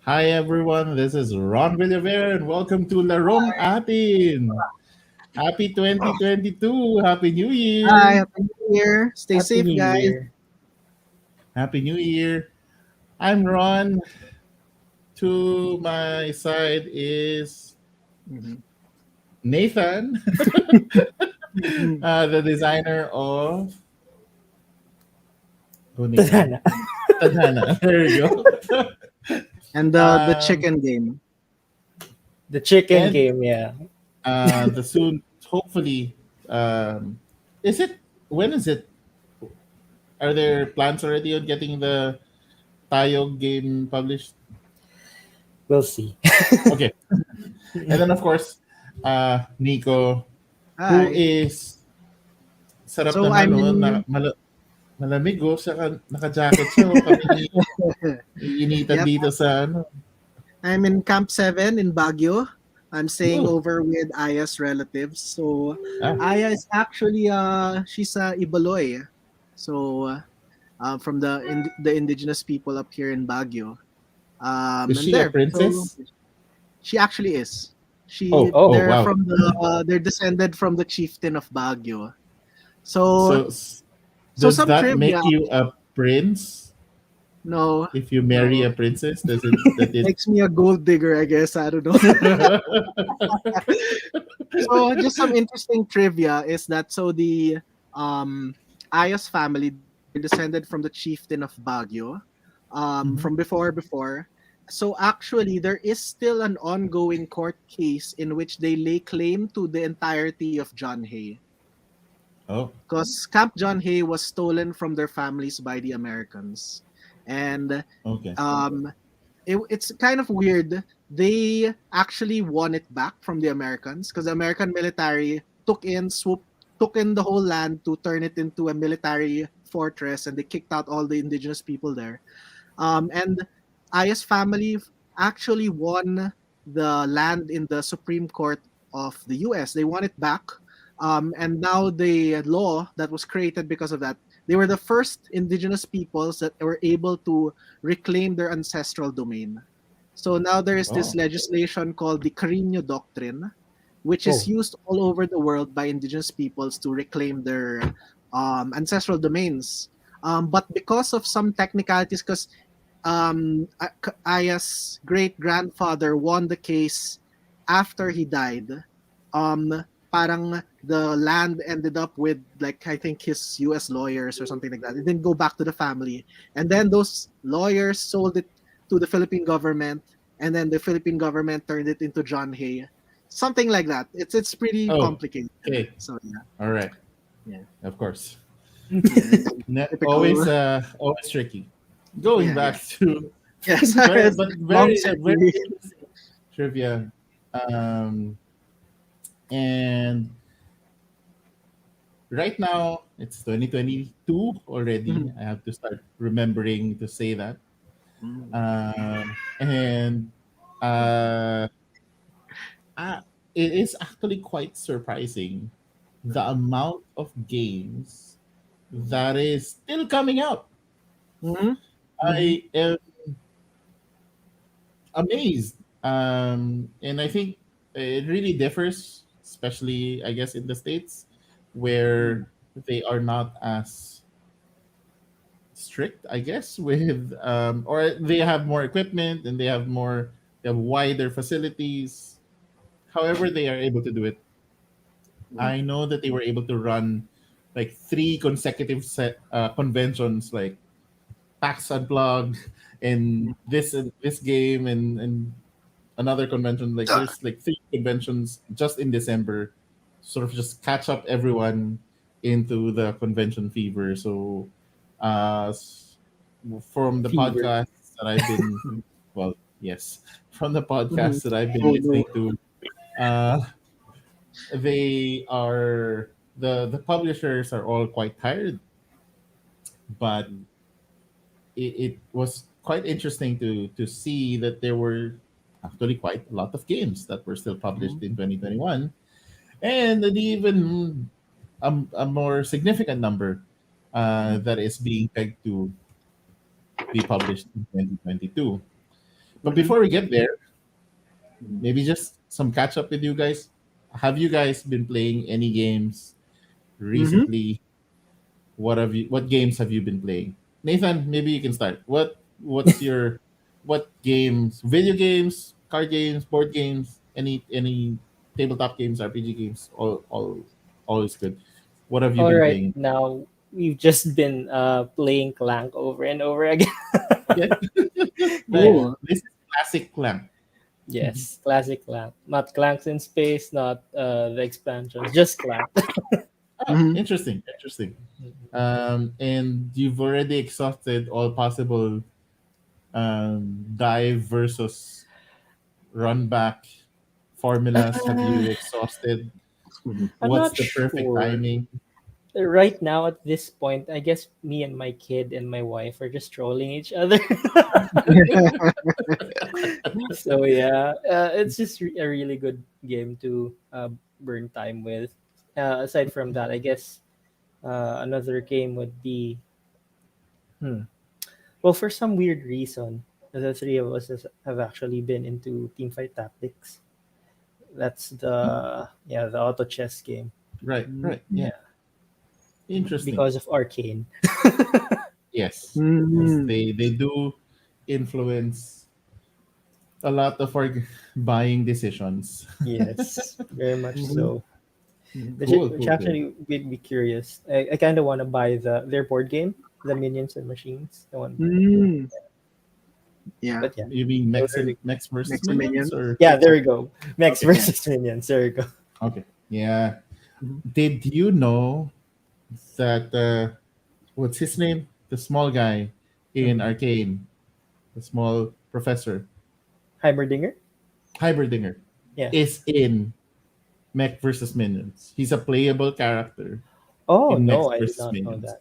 Hi everyone, this is Ron Villaver and welcome to LarongAtin. Happy 2022, Happy New Hi, Year! happy New Year. Stay Happy safe, New guys. Year. Happy New Year! I'm Ron. To my side is Mhm. Nathan, Mhm. the designer of Go Nathan. Tadhana. Tadhana. There you go. And the um, chicken game. The chicken and game, yeah. the soon, hopefully, is it? When is it? Are there plans already on getting the Tayo game published? We'll see. Okay. And then of course, Nico, who Hi. is sarap So naman I'm no, in. malamig oh, saka naka-jacket siya oh. Kami iinitan Yep, dito sa ano. I'm in Camp 7 in Baguio. I'm staying Oh, over with Aya's relatives. So ah, Aya is actually she's a Ibaloy. So from the indigenous people up here in Baguio. is And she a there. So princess? she actually is. Oh, oh Oh, wow. They're descended from the chieftain of Baguio. So So so does some that trivia. make you a prince No, if you marry no. a princess? Does it that it Makes me a gold digger, I guess. I don't know. So just some interesting trivia is that so the um Ayos family, they're descended from the chieftain of Baguio. From Mhm. before. So actually there is still an ongoing court case in which they lay claim to the entirety of John Hay. Oh, Because Camp John Hay was stolen from their families by the Americans. And okay. um it's kind of weird. They actually won it back from the Americans because the American military took in the whole land to turn it into a military fortress, and they kicked out all the indigenous people there. And Aya's family actually won the land in the Supreme Court of the U.S. They won it back, and now the law that was created because of that, they were the first indigenous peoples that were able to reclaim their ancestral domain. So now there is this Oh, legislation called the Carino Doctrine, which is oh. used all over the world by indigenous peoples to reclaim their ancestral domains. But because of some technicalities, because Aya's great grandfather won the case after he died. Parang the land ended up with, like, I think his U.S. lawyers or something like that. It didn't go back to the family, and then those lawyers sold it to the Philippine government, and then the Philippine government turned it into John Hay, something like that. It's pretty oh, complicated. okay. So All right. yeah, Of course. yeah, Always typical. always tricky. Going Yeah, yeah. back to Yeah, sorry, well, it's but long very segue. interesting trivia. Um, and right now it's 2022 already. Mhm. I have to start remembering to say that. Mhm. And uh, uh, it is actually quite surprising the amount of games that is still coming out. Mhm. Mhm. I am amazed. And I think it really differs, especially I guess in the states. where they are not as strict, I guess, with or they have more equipment and they have wider facilities. However, they are able to do it. I know that they were able to run like three consecutive conventions, like PAX Unplugged and this game and another convention. Like there's like three conventions just in December, sort of just catch up everyone into the convention fever. So, uh, s- from the Fever. podcasts that I've been, well, yes, from the Mhm. podcasts that I've been Oh no. listening to, uh, they are the publishers are all quite tired, but it was quite interesting to see that there were actually quite a lot of games that were still published in 2021, and an even a more significant number that is being pegged to be published in 2022. But Mhm. before we get there, maybe just some catch up with you guys. Have you guys been playing any games Mhm. recently? What games have you been playing? Nathan, maybe you can start. What's your what games? Video games, card games, board games, any tabletop games, RPG games, all is good. What have you All been right, playing? now we've just been playing Clank over and over again. Okay. Nice. Yeah. Oh. This is classic Clank. Yes, classic Clank. Not Clanks in Space, not the expansions, just Clank. Ah, Mhm. interesting, interesting. And you've already exhausted all possible dive versus run back formulas. Have you Uh, exhausted? I'm What's not the perfect sure. timing? Right now, at this point, I guess me and my kid and my wife are just trolling each other. So yeah, it's just a really good game to burn time with. Aside from that, I guess another game would be hmm. Well, for some weird reason, the three of us have actually been into Teamfight Tactics. That's the auto chess game. Right, right. Yeah. Yeah, Interesting. because of Arcane. Yes. Yes. Mhm. They do influence a lot of our buying decisions. Yes, very much Mhm. so. Mhm. Cool, Which cool, cool. actually made me curious. I kind of want to buy their board game, the Minions and Machines. The one, Mm. Yeah. but yeah, You mean those are the Mex versus Minions Maximilian. or yeah. There we go. Max okay. Yeah. versus Minions. There we go. Okay. Yeah. Mhm. Did you know that what's his name? The small guy in Mhm. Arcane, the small professor, Heimerdinger. Hyberdinger, Yeah. is in Mech versus Minions. He's a playable character Oh in Mech no, I did versus not know Minions. that.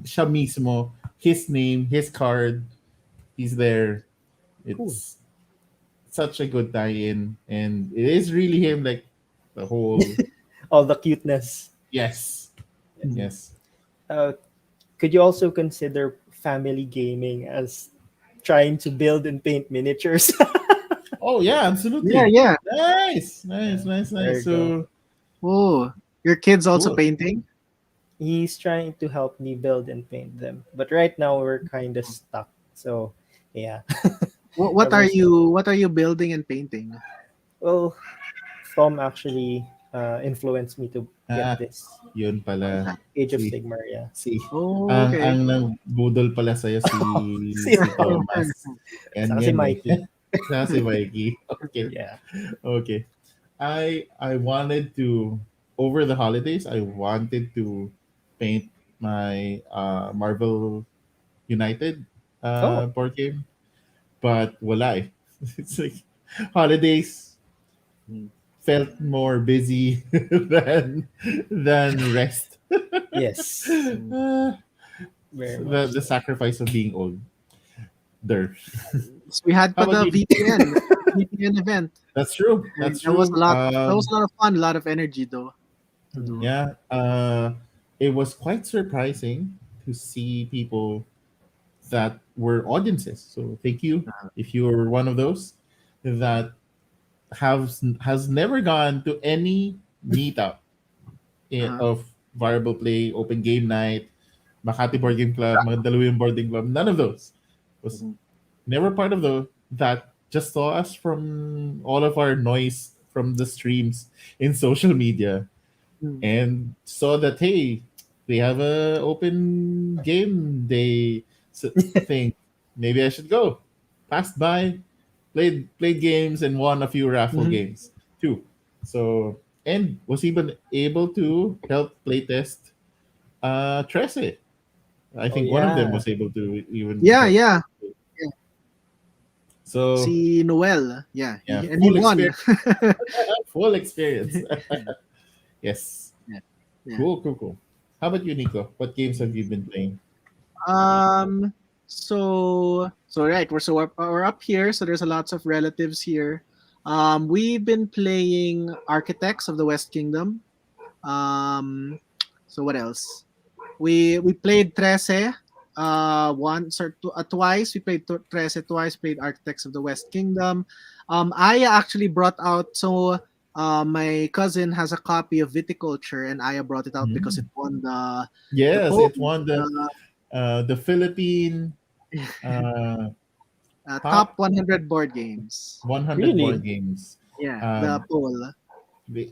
Siya mismo, his name, his card, he's there. Cool. It's such a good tie-in, and it is really him. Like the whole All the cuteness. yes, Mhm. yes. Uh, could you also consider family gaming as trying to build and paint miniatures? Oh yeah, Yeah, absolutely. yeah. Nice, nice, Yeah, nice, there nice. you go. So Oh, your kid's also cool. painting? He's trying to help me build and paint them, but right now we're kind of stuck. So, yeah, we're stuck. What are you building and painting? Well, Tom actually influenced me to get Ah, this yun pala. Age of Si Sigmar. Yeah. si Oh, okay. ang nagbudol pala sa'yo Si si Tom. Thomas. Mhm. Saka si Ganyan eh. Mikey. Saka si Mikey. Okay. Yeah. Okay. I wanted to over the holidays I wanted to paint my Marvel United Oh, board game, but wala eh. It's like holidays felt more busy than rest. yes. Uh, Very the much the so. sacrifice of being old. There. So we had How pa about the you? VPN, we had the VPN event. That's true. And That's true. that was a lot of fun, a lot of energy though to do. Mhm. Yeah. It was quite surprising to see people that were audiences. So thank you if you were one of those that has never gone to any meetup Uh-huh. of Variable Play, Open Game Night, Makati Board Game Club, Mandaluyong Board Game Club. None of those was Mhm. never part of the that. Just saw us from all of our noise from the streams in social media Mhm. and saw that hey, we have a open game day thing. Maybe I should go. Passed by, played games and won a few raffle Mhm. games too. So and was even able to help playtest Trece. I Oh think one of them yeah. was able to even Yeah, help. yeah. Yeah. So Si Noel. Yeah, yeah, and he full won. experience. Full experience. Yes. Yeah. Yeah. Cool, cool, cool. How about you, Nico? What games have you been playing? Um. So right, we're up here. So there's a lots of relatives here. We've been playing Architects of the West Kingdom. Um. So what else? We played Trece. Once or twice. We played Trece twice. Played Architects of the West Kingdom. Aya actually brought out my cousin has a copy of Viticulture, and Aya brought it out because it Mm. won the Yes, poll, it won the the Philippine uh, top top 100 board games. 100 board Really? games. Yeah, the Um, poll.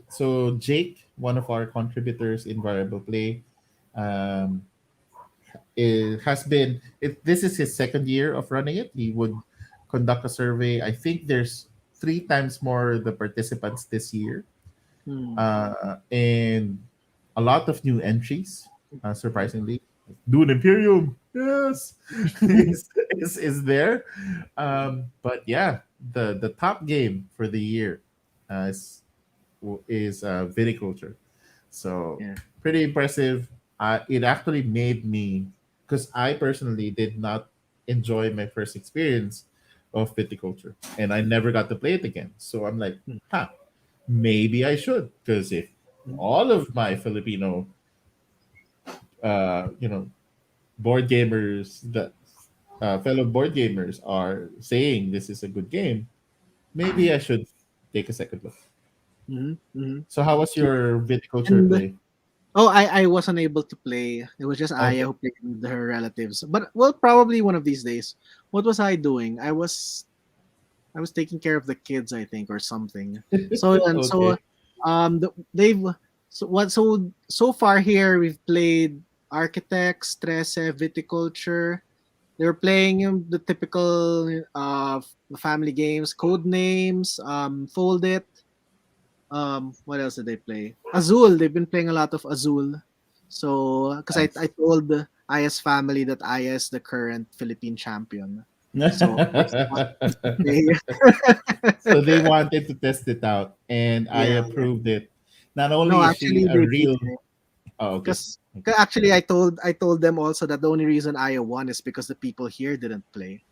so Jake, one of our contributors in Variable Play, um, has been this is his second year of running it. He would conduct a survey. I think there's three times more the participants this year, Hmm. and a lot of new entries. Surprisingly, Dune Imperium, yes, is there. But yeah, the top game for the year is viticulture. So Yeah. pretty impressive. It actually made me because I personally did not enjoy my first experience of viticulture, and I never got to play it again. So I'm like, Hmm. huh, maybe I should because if all of my Filipino, you know, board gamers that fellow board gamers are saying this is a good game, maybe I should take a second look. Hmm. Hmm. So how was your viticulture And play? oh, I wasn't able to play. It was just Aya Okay. who played with her relatives. But well, probably one of these days. What was I doing? I was taking care of the kids, I think, or something. So and so, Okay. they've so far here we've played Architects, Trece, Viticulture. They were playing the typical family games, code names, Fold It. What else did they play? Azul. They've been playing a lot of Azul. So, because I Nice. told Aya's family that Aya is the current Philippine champion. So they wanted me to So play. they wanted to test it out, and I Yeah, yeah. approved it. Not No, only is she actually, a they beat real, me. oh, okay, Because okay, actually, I told them also that the only reason Aya won is because the people here didn't play.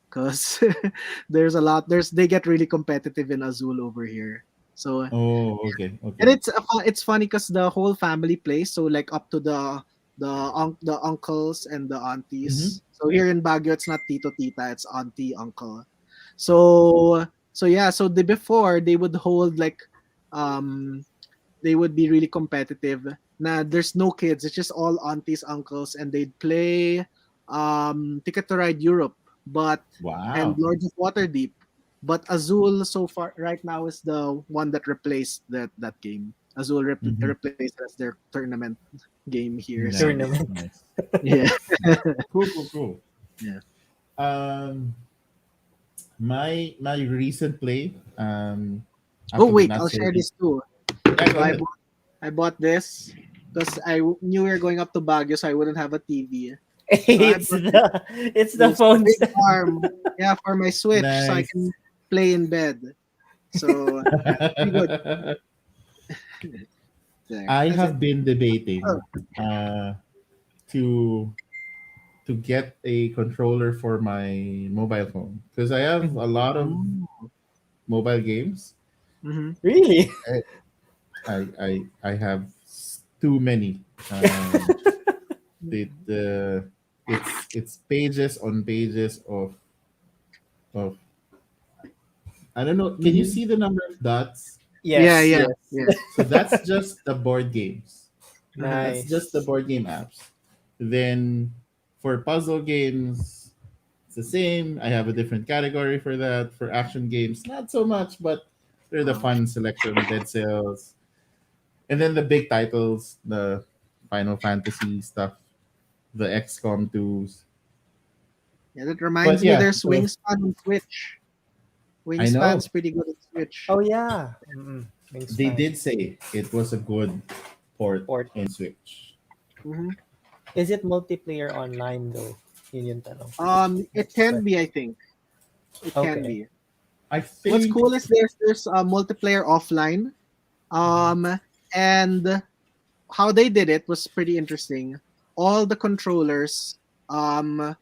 Because there's a lot. They get really competitive in Azul over here. So oh, okay, and okay. it's funny because the whole family plays, so like up to the uncles and the Mm-hmm. aunties. So here in Baguio, it's not tito tita, it's auntie uncle. So yeah, so before they would hold like um they would be really competitive. Now there's no kids, it's just all aunties, uncles, and they'd play Ticket to Ride Europe, but and Wow. Lords of Waterdeep. But Azul so far right now is the one that replaced that game. Azul Mm-hmm. replaced as their tournament game here. So Nice, Tournament. nice. yeah, Cool, cool, cool. yeah. Um, my recent play, Oh actually wait, not I'll so share recent. this too. Yeah, So go ahead. I bought this because knew we were going up to Baguio, so I wouldn't have a TV. So I it's bought this. the This phones. big arm, yeah, for my Switch, so I Nice. can play in bed. So yeah, pretty good. There, I that's it. have been Oh. debating uh, to get a controller for my mobile phone because I have a lot of Oh. mobile games. Mm-hmm. Really? I I have too many. The it's pages on pages of I don't know. Can you Mm-hmm. see the number of dots? Yeah, Yes, yeah, yes. yeah. So that's just the board games. That's just the Nice. board game apps. Then for puzzle games, it's the same. I have a different category for that. For action games, not so much, but they're the Oh. fun selection, Dead Cells. And then the big titles, the Final Fantasy stuff, the XCOM 2s. Yeah, that But reminds me. yeah, There's so Wingspan on Switch. I know Wingspan's pretty good at Switch. Oh yeah. they Wingspan did say it was a good port port. in Switch. Hmm. Is it multiplayer online though? Yun yung tanong. It can be. I think it can Okay. be. I What's think cool is there's multiplayer offline. And how they did it was pretty interesting. All the controllers um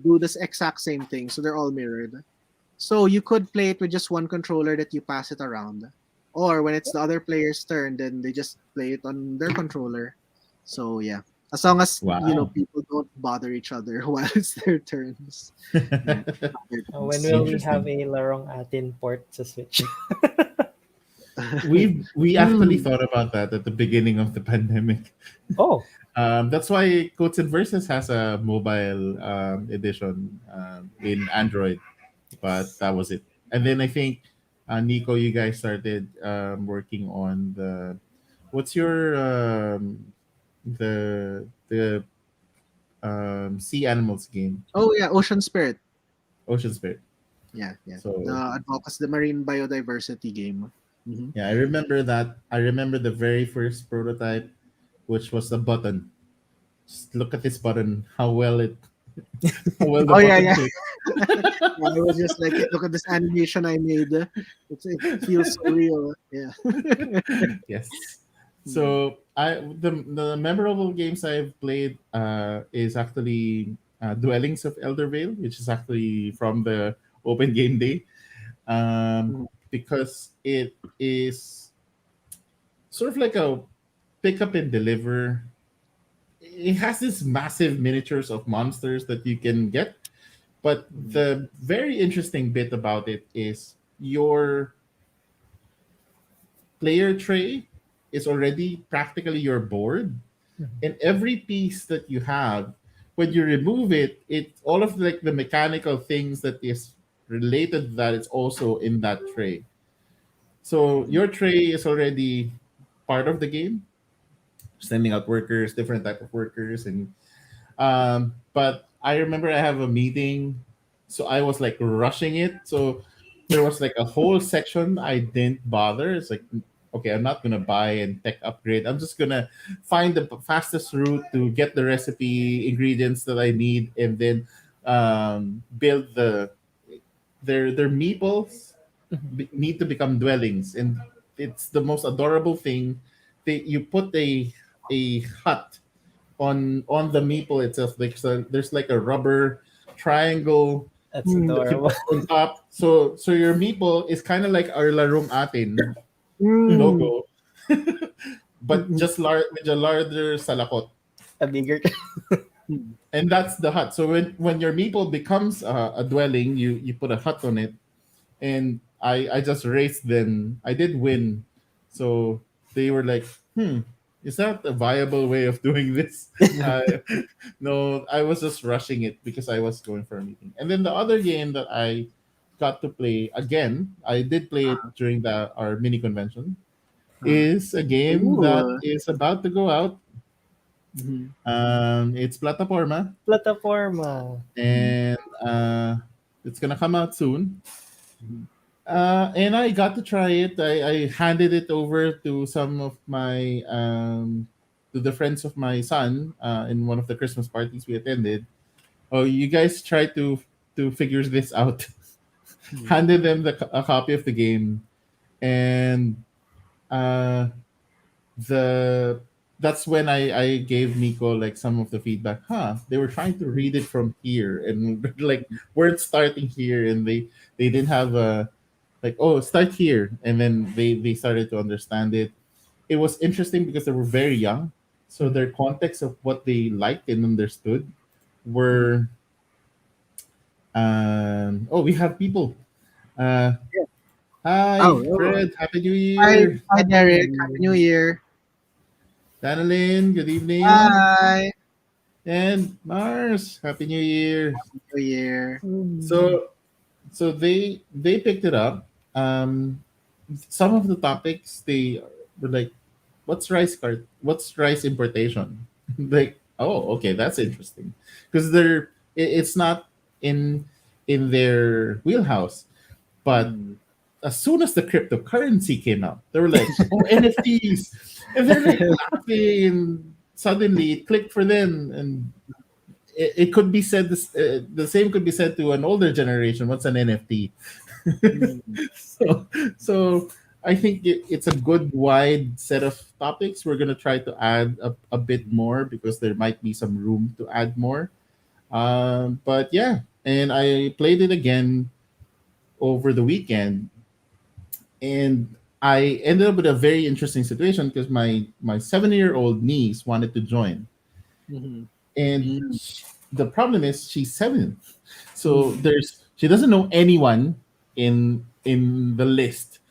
do this exact same thing, so they're all mirrored. So you could play it with just one controller that you pass it around. Or when it's the other player's turn, then they just play it on their controller. So yeah. As long as wow. people don't bother each other while it's their turns. Yeah. Other When turns. will we have Interesting. a LarongAtin port sa Switch? We actually Hmm. thought about that at the beginning of the pandemic. Oh, That's why Codes and Verses has a mobile edition in Android, but that was it. And then I think Nico, you guys started working on the what's your the sea animals game, Oh yeah, Ocean Spirit. Ocean Spirit. Yeah, yeah. The So Advocacy, the marine biodiversity game. Hmm. yeah, I remember that. I remember the very first prototype, which was the button. Just look at this button. How well the Oh yeah, button yeah. fits. Yeah, I was just like, look at this animation I made. It feels so real. Yeah. Yes. Hmm. So the memorable games I've played is actually Dwellings of Elder Vale, which is actually from the Open Game Day, Mhm. because it is sort of like a pick up and deliver. It has these massive miniatures of monsters that you can get, but Mhm. the very interesting bit about it is your player tray is already practically your board, and every piece that you have, when you remove it, it all of like the mechanical things that is related to that is also in that tray. So your tray is already part of the game, sending out workers, different type of workers, and but I remember I have a meeting, so I was like rushing it. So there was like a whole section I didn't bother. It's like, okay, I'm not gonna buy and tech upgrade. I'm just gonna find the fastest route to get the recipe ingredients that I need, and then build their meeples need to become dwellings, and it's the most adorable thing. You put a hut on the meeple itself. Like so there's like a rubber triangle that's Mm. that you adorable. put on top. So your meeple is kind of like our Larong Atin Mm. logo, but Mm. just with a larger salakot. A bigger. Mm. And that's the hut. So when your meeple becomes a dwelling, you put a hut on it, and I just raced them. I did win, so they were like, is that a viable way of doing this? Uh, no, I was just rushing it because I was going for a meeting. And then the other game that I got to play again, I did play it during the our mini convention, is a game that Ooh. is about to go out. Mhm. It's Plataforma, Plataforma. and it's gonna come out soon. Mhm. And I got to try it. I handed it over to some of my to the friends of my son in one of the Christmas parties we attended. Oh, you guys try to figure this out. Mhm. Handed them a copy of the game, and uh, the that's when I gave Nico like some of the feedback. They were trying to read it from here, and like weren't starting here, and they didn't have a like, oh, start here, and then they started to understand it. It was interesting because they were very young, so their context of what they liked and understood Mhm. were oh, we have people. uh Yeah. Hi Oh, oh. Fred, happy new Hi, year. hi, Happy Derek. New Happy Year. New Year. Tanalyn, good evening. Hi. And Mars, Happy New Year. New Year. Mm. So so they picked it up. Some of the topics they were like, what's rice importation? Like, oh, okay, that's interesting. Because it's not in in their wheelhouse. But Mm. as soon as the cryptocurrency came out, they were like, "Oh, NFTs," and they're like laughing. And suddenly, it clicked for them, and it could be said the same could be said to an older generation. What's an NFT? Mm. so, so I think it's a good wide set of topics. We're gonna try to add a bit more because there might be some room to add more. But yeah, and I played it again over the weekend, and I ended up with a very interesting situation because my 7 year old niece wanted to join, Mhm. and Mm. the problem is she's 7, so Mm. she doesn't know anyone in the list.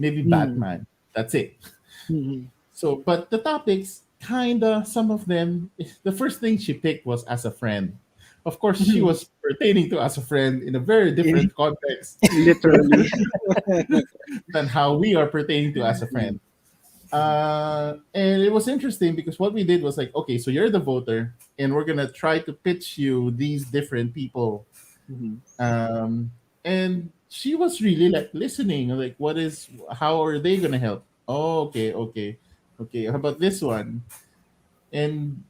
Maybe Mm. Batman. That's it. Mhm. So, but the topics, kinda, some of them. The first thing she picked was as a friend. Of course, she Mhm. was pertaining to as a friend in a very different context Literally. than how we are pertaining to as a Mm. friend. And it was interesting because what we did was like, okay, so you're the voter, and we're gonna try to pitch you these different people. Mhm. Um, and she was really like listening, like, how are they gonna help? Oh, okay, okay, okay. How about this one? And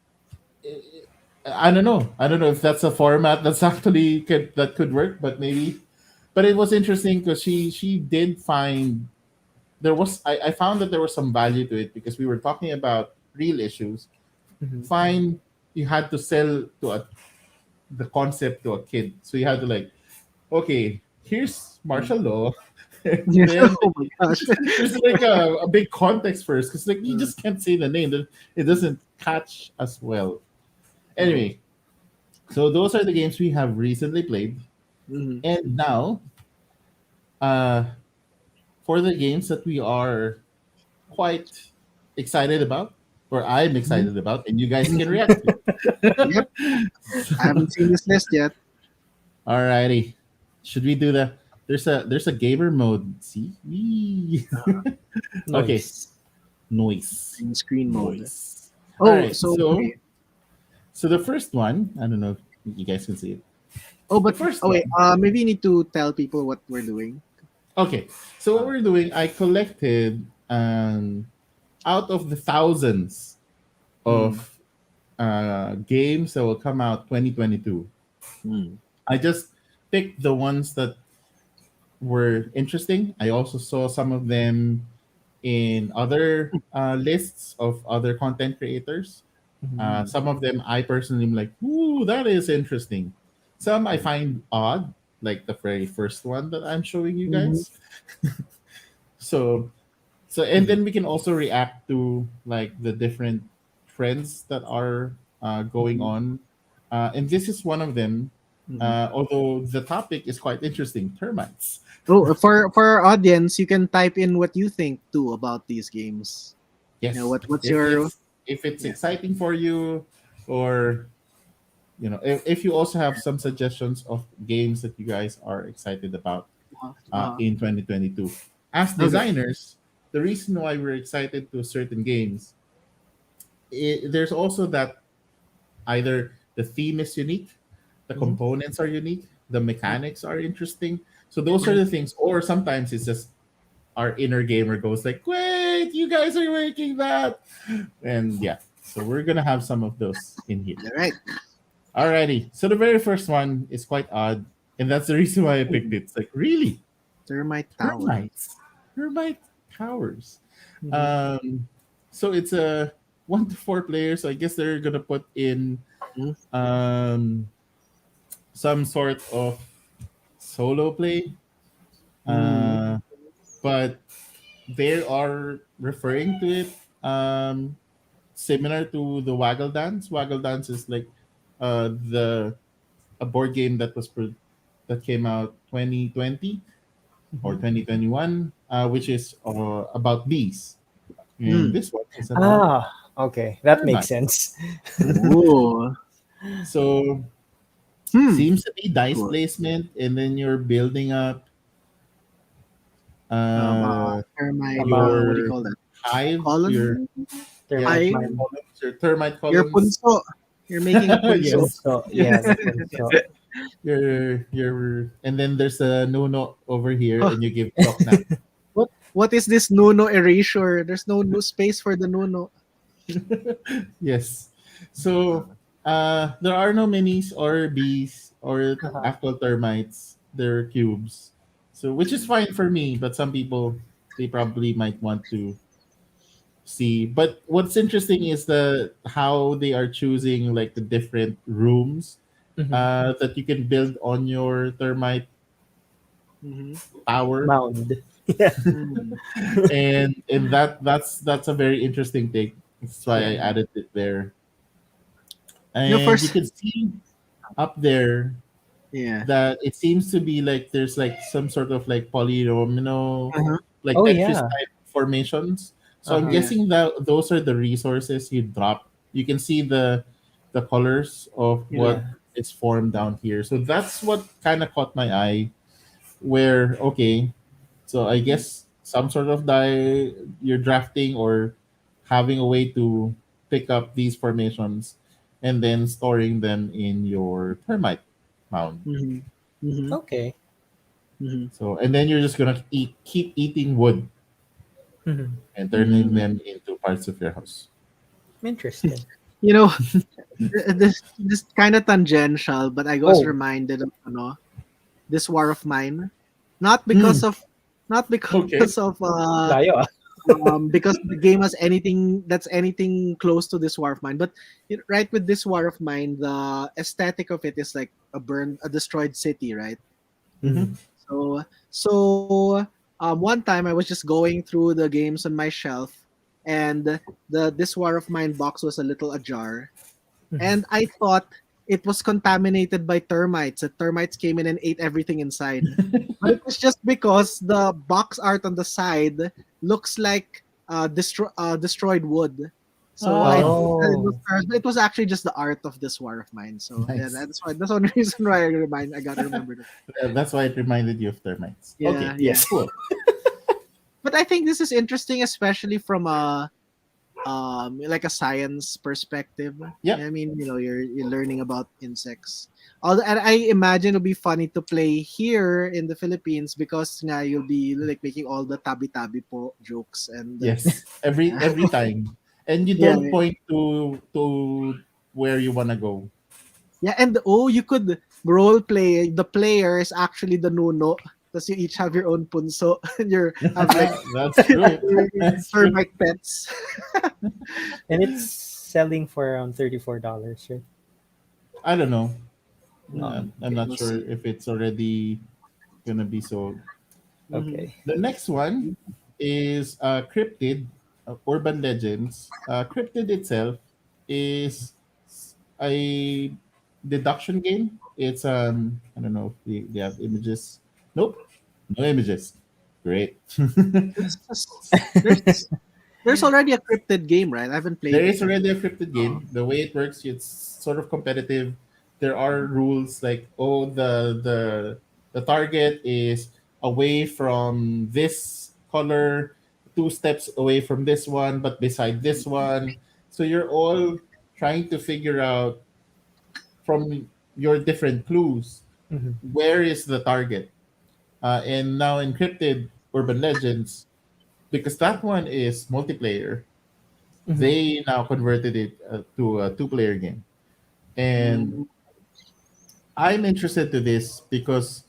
I don't know if that's a format that's actually could work, but maybe. But it was interesting because she did find I found that there was some value to it because we were talking about real issues. Mhm. Fine, you had to sell the concept to a kid, so you had to like, okay, here's Mm. martial law, and Yeah. then Oh my gosh. there's like a big context first because like you Mm. just can't say the name, it doesn't catch as well. Mm. Anyway, so those are the games we have recently played, Mhm. and now uh, for the games that we are quite excited about, or I'm Mhm. excited about, and you guys can Mhm. react to. Yep. I haven't seen this list yet. Alrighty, should we do there's a gamer mode? See, Whee! Okay, Nice. noise, In screen mode. noise. All Oh, right, so so okay. the first one, I don't know if you guys can see it. Oh, The but first oh wait. one. Maybe you need to tell people what we're doing. Okay, so what Uh, we're doing, I collected out of the thousands mm. of games that will come out 2022. Mm. I just picked the ones that were interesting. I also saw some of them in other lists of other content creators. Mhm. Mm. Some of them I personally am like, ooh, that is interesting. Some I find odd, like the very first one that I'm showing you Mhm. guys. So and Mhm. then we can also react to like the different trends that are going Mhm. on, and this is one of them. Mhm. Although the topic is quite interesting, termites. Oh, for our audience, you can type in what you think too about these games. You know, Yes, what's your if it's yeah. exciting for you, or if you also have some suggestions of games that you guys are excited about Uh, uh, in 2022. As okay. designers, the reason why we're excited to certain games, there's also that either the theme is unique, the Mhm. components are unique, the Mhm. mechanics are interesting. So those are Mhm. the things. Or sometimes it's just our inner gamer goes like, "Wait, you guys are making that," and yeah. So we're gonna have some of those in here. All right. Alrighty. So the very first one is quite odd, and that's the reason why I picked Mhm. it. It's like, really, Termite Tower. termites, termite towers. Mhm. Um, so it's a 1 to 4 players. So I guess they're gonna put in Mhm. um some sort of solo play, Mhm. uh, but they are referring to it similar to the Waggle Dance. Waggle Dance is like the a board game that came out 2020 or Mhm. 2021, which is about bees, and Mm. this one is about Ah, Okay, that makes termites. sense. Ooh. So Hmm. seems to be dice Cool. placement, and then you're building up uh Termite. What do you your call that? hive, your Colony? yeah, Termite Hive? mine. columns, your termite Your columns. punso. You're making a punso. Yes. Punso. Yeah, the punso. Your and then there's a no over here, and you give chalk nap. What is this Nuno erasure? There's no space for the Nuno. Yes. So there are no minis or bees or Uh-huh. actual termites. They're cubes. So which is fine for me, but some people they probably might want to see. But what's interesting is the how they are choosing like the different rooms Hmm. that you can build on your termite Mm-hmm. tower. Mound. Yeah. Mm-hmm. And that's a very interesting thing. That's why I Yeah. added it there. You know, And you first, can see up there yeah. that it seems to be like there's like some sort of like polyomino, Uh-huh. like Oh Tetris yeah. type formations. So I'm Uh-huh. Yeah. guessing that those are the resources you drop. You can see the colors of Yeah. what Yeah. is formed down here. So that's what kind of caught my eye. Where okay, so I guess some sort of die you're drafting or having a way to pick up these formations and then storing them in your termite mound. Mm-hmm. Mm-hmm. Okay. Mm-hmm. So and then you're just gonna keep eating wood Hmm. and turning Mm. them into parts of your house. Interesting. You know, this kind of tangential, but I was Oh, reminded of this war of mine, not Hmm. because of not Okay. because of layo ah. because the game has anything that's anything close to this war of mine. But right with this war of mine, the aesthetic of it is like a destroyed city, right? Hmm. Mhm. So one time I was just going through the games on my shelf, and the this war of mine box was a little ajar, Mhm. and I thought it was contaminated by termites. The termites came in and ate everything inside. But it was just because the box art on the side looks like destroyed wood. So I Ah, think that Oh, it was actually just the art of this war of mine. So yeah, nice. that's one reason why I got to remember that. That's why it reminded you of termites. Yeah, Okay, yeah. yes. cool. But I think this is interesting, especially from a like a science perspective. Yep. I mean, you're learning about insects. Although, and I imagine it'll be funny to play here in the Philippines because now you'll be like making all the tabi-tabi po jokes and Yes. Every time. And you yeah, don't point to where you wanna go. yeah, and you could role play the player is actually the nuno. Because you each have your own punso and you have like That's true. That's true. termite pets. And it's selling for around $34, right? I don't know. Oh, I'm okay. not We'll sure see. if it's already gonna be sold. Hmm. Okay. The next one is Cryptid, Urban Legends. Cryptid itself is a deduction game. It's I don't know if they have images. Nope, no images. Great. There's there's already a cryptid game, right? I haven't There played it. is already a cryptid Oh. game. The way it works, it's sort of competitive. There are rules like the target is away from this color, two steps away from this one, but beside this one. So you're all trying to figure out from your different clues Mhm. where is the target. And now encrypted urban legends, because that one is multiplayer, Mhm. they now converted it to a two-player game. And Mm, I'm interested to this because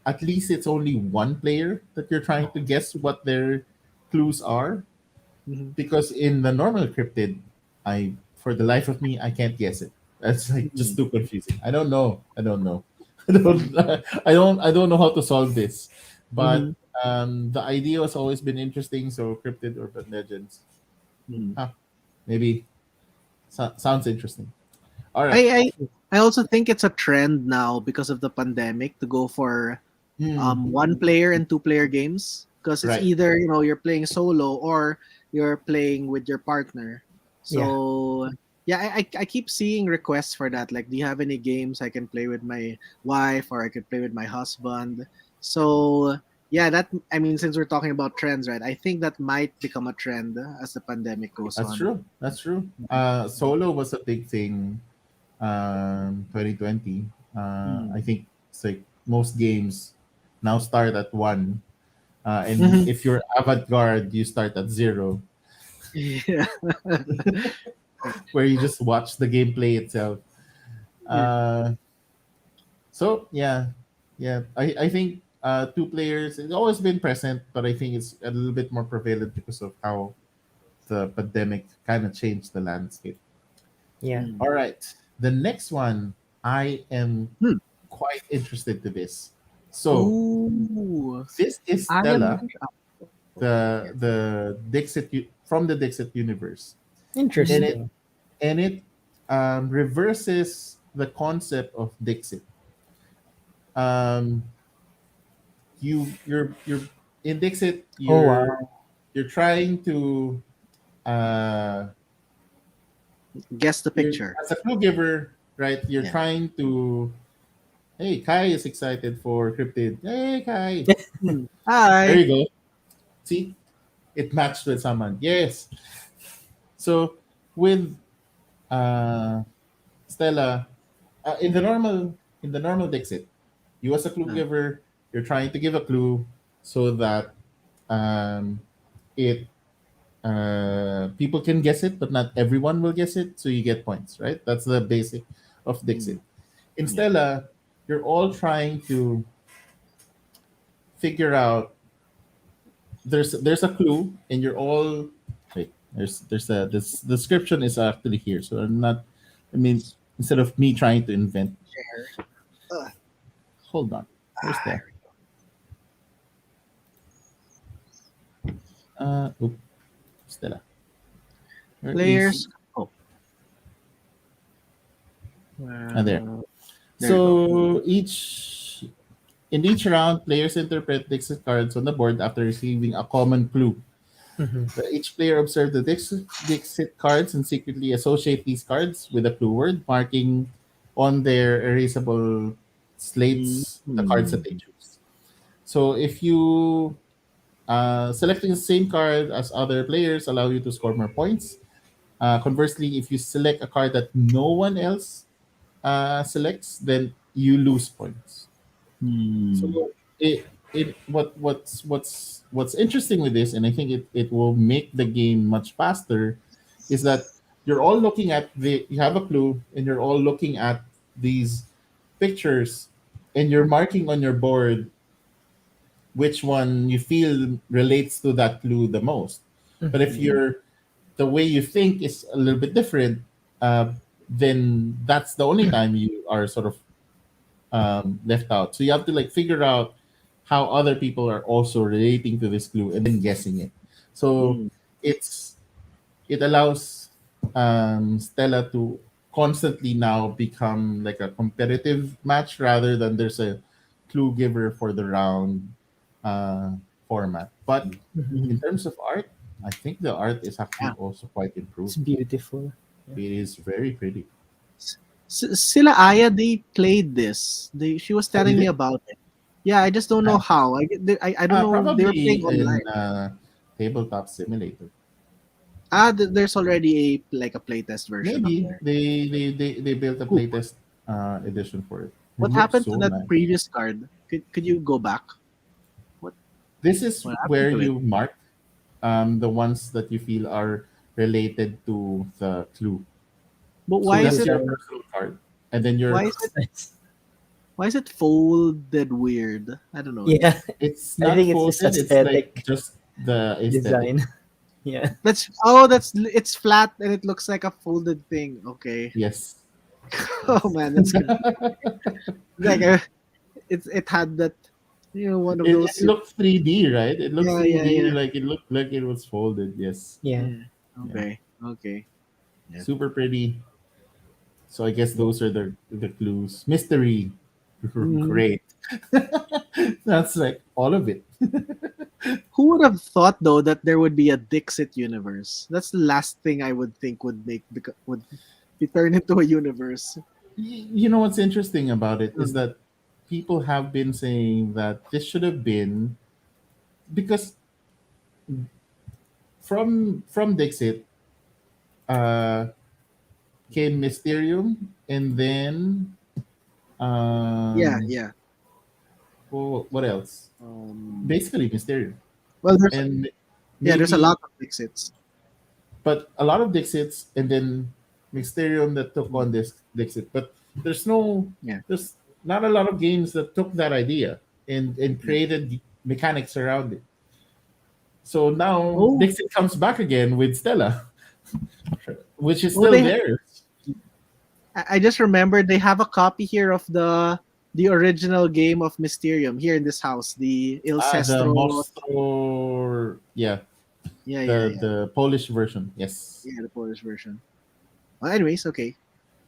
at least it's only one player that you're trying to guess what their clues are. mhm, Because in the normal cryptid, I for the life of me I can't guess it. That's like just mhm, too confusing. I don't know. I don't know. mhm, I don't know how to solve this. But mhm, the idea has always been interesting. So cryptid urban legends, mhm. huh, maybe sounds interesting. All I, right. I I also think it's a trend now because of the pandemic to go for Hmm. one player and two player games because it's Right. either you're playing solo or you're playing with your partner. Yeah. So yeah, I keep seeing requests for that. Like, do you have any games I can play with my wife or I could play with my husband? So yeah, that I mean, since we're talking about trends, right? I think that might become a trend as the pandemic goes That's on. true. That's true. Solo was a big thing 2020. I Mm. think it's like most games now start at one. And Mhm. if you're avant-garde, you start at zero, Yeah. where you just watch the gameplay itself. Yeah. Uh, so yeah, yeah. I think two players it's always been present, but I think it's a little bit more prevalent because of how the pandemic kind of changed the landscape. Yeah. Mm. All right, the next one I am Hmm. quite interested to this. So Ooh. this is I am. Stella, Yeah. the from the Dixit universe, Mhm. and it Interesting. and it reverses the concept of Dixit. Um, you're in Dixit, Oh wow. you're trying to uh, Guess the you're picture. as a clue giver, right? You're Yeah. trying to hey Kai is excited for cryptid. Hey Kai, Hmm. there Hi. you go. See, it matched with someone. Yes. So with uh, Stella, in the normal Dixit, you as a clue Uh, giver, you're trying to give a clue so that um, it people can guess it, but not everyone will guess it, so you get points, right? That's the basic of Dixit. mm. In Yeah. Stella, you're all trying to figure out there's a clue, and you're all wait. There's a this description is actually here, so I'm not. I mean, instead of me trying to invent, Share. Uh, hold on. Where's the oops, Stella? Where is players. Oh, there? there you go. So each round, players interpret Dixit cards on the board after receiving a common clue. Hmm. Each player observes the Dixit cards and secretly associate these cards with a clue word, marking on their erasable slates the cards that Mm. they choose. So if you selecting the same card as other players allow you to score more points. Conversely, if you select a card that no one else selects, then you lose points. So Mm. what's interesting with this, and I think it will make the game much faster, is that you're all looking at you have a clue and you're all looking at these pictures and you're marking on your board which one you feel relates to that clue the most. But if Hmm. Mm. you're the way you think is a little bit different, uh, then that's the only time you are sort of left out. So you have to like figure out how other people are also relating to this clue and then guessing it. So Mm. it's it allows Stella to constantly now become like a competitive match rather than there's a clue giver for the round uh, format. But Hmm. in Mhm. terms of art, I think the art is Yeah. actually also quite It's improved. beautiful. Yeah. It is very pretty. Sila Aya, they played this. She was Oh, telling did me it? about it. Yeah, I just don't know Nice. how. I don't know. They were playing Probably in online. Tabletop Simulator. There's already a playtest version up Maybe there. they built a Ooh, playtest edition for it. It what looks happened to so that nice. previous card? Could you go back? What This is what happened where to it? you mark the ones that you feel are related to the clue. But So why is that's it your Definitely. personal card, and then why your is it Looks nice. why is it folded weird? I don't know. Yeah. it's I not think it's just folded. It's like aesthetic just the aesthetic. design. Yeah. That's it's flat and it looks like a folded thing. Okay. Yes. Oh Yes. man, that's good. Like it had that one of It those. looks 3D, right? It looks Yeah, yeah, 3D. yeah. Like it looked like it was folded. Yes. Yeah. Yeah. Yeah. Okay. Okay. Yeah. Super pretty. So I guess those are the clues. Mystery. Mhm. Great. That's like all of it. Who would have thought though that there would be a Dixit universe? That's the last thing I would think would be turned into a universe. You know what's interesting about it is Mm. that people have been saying that this should have been because from Dixit uh, came Mysterium, and then Yeah, um, yeah. what else? Um, Basically Mysterium, well, and there's a lot maybe of Dixits. but a lot of Dixits, and then Mysterium that took Mm. on this Dixit. But there's no, Yeah. there's not a lot of games that took that idea and Mm. created mechanics around it. So now Oh, Dixit comes back again with Stella, which is well, still there. I just remembered they have a copy here of the original game of Mysterium here in this house. The Il The Sestro. Mostro, yeah, Yeah, yeah, the yeah. the Polish version. Yes, Yeah, the Polish version. Well, anyways, okay.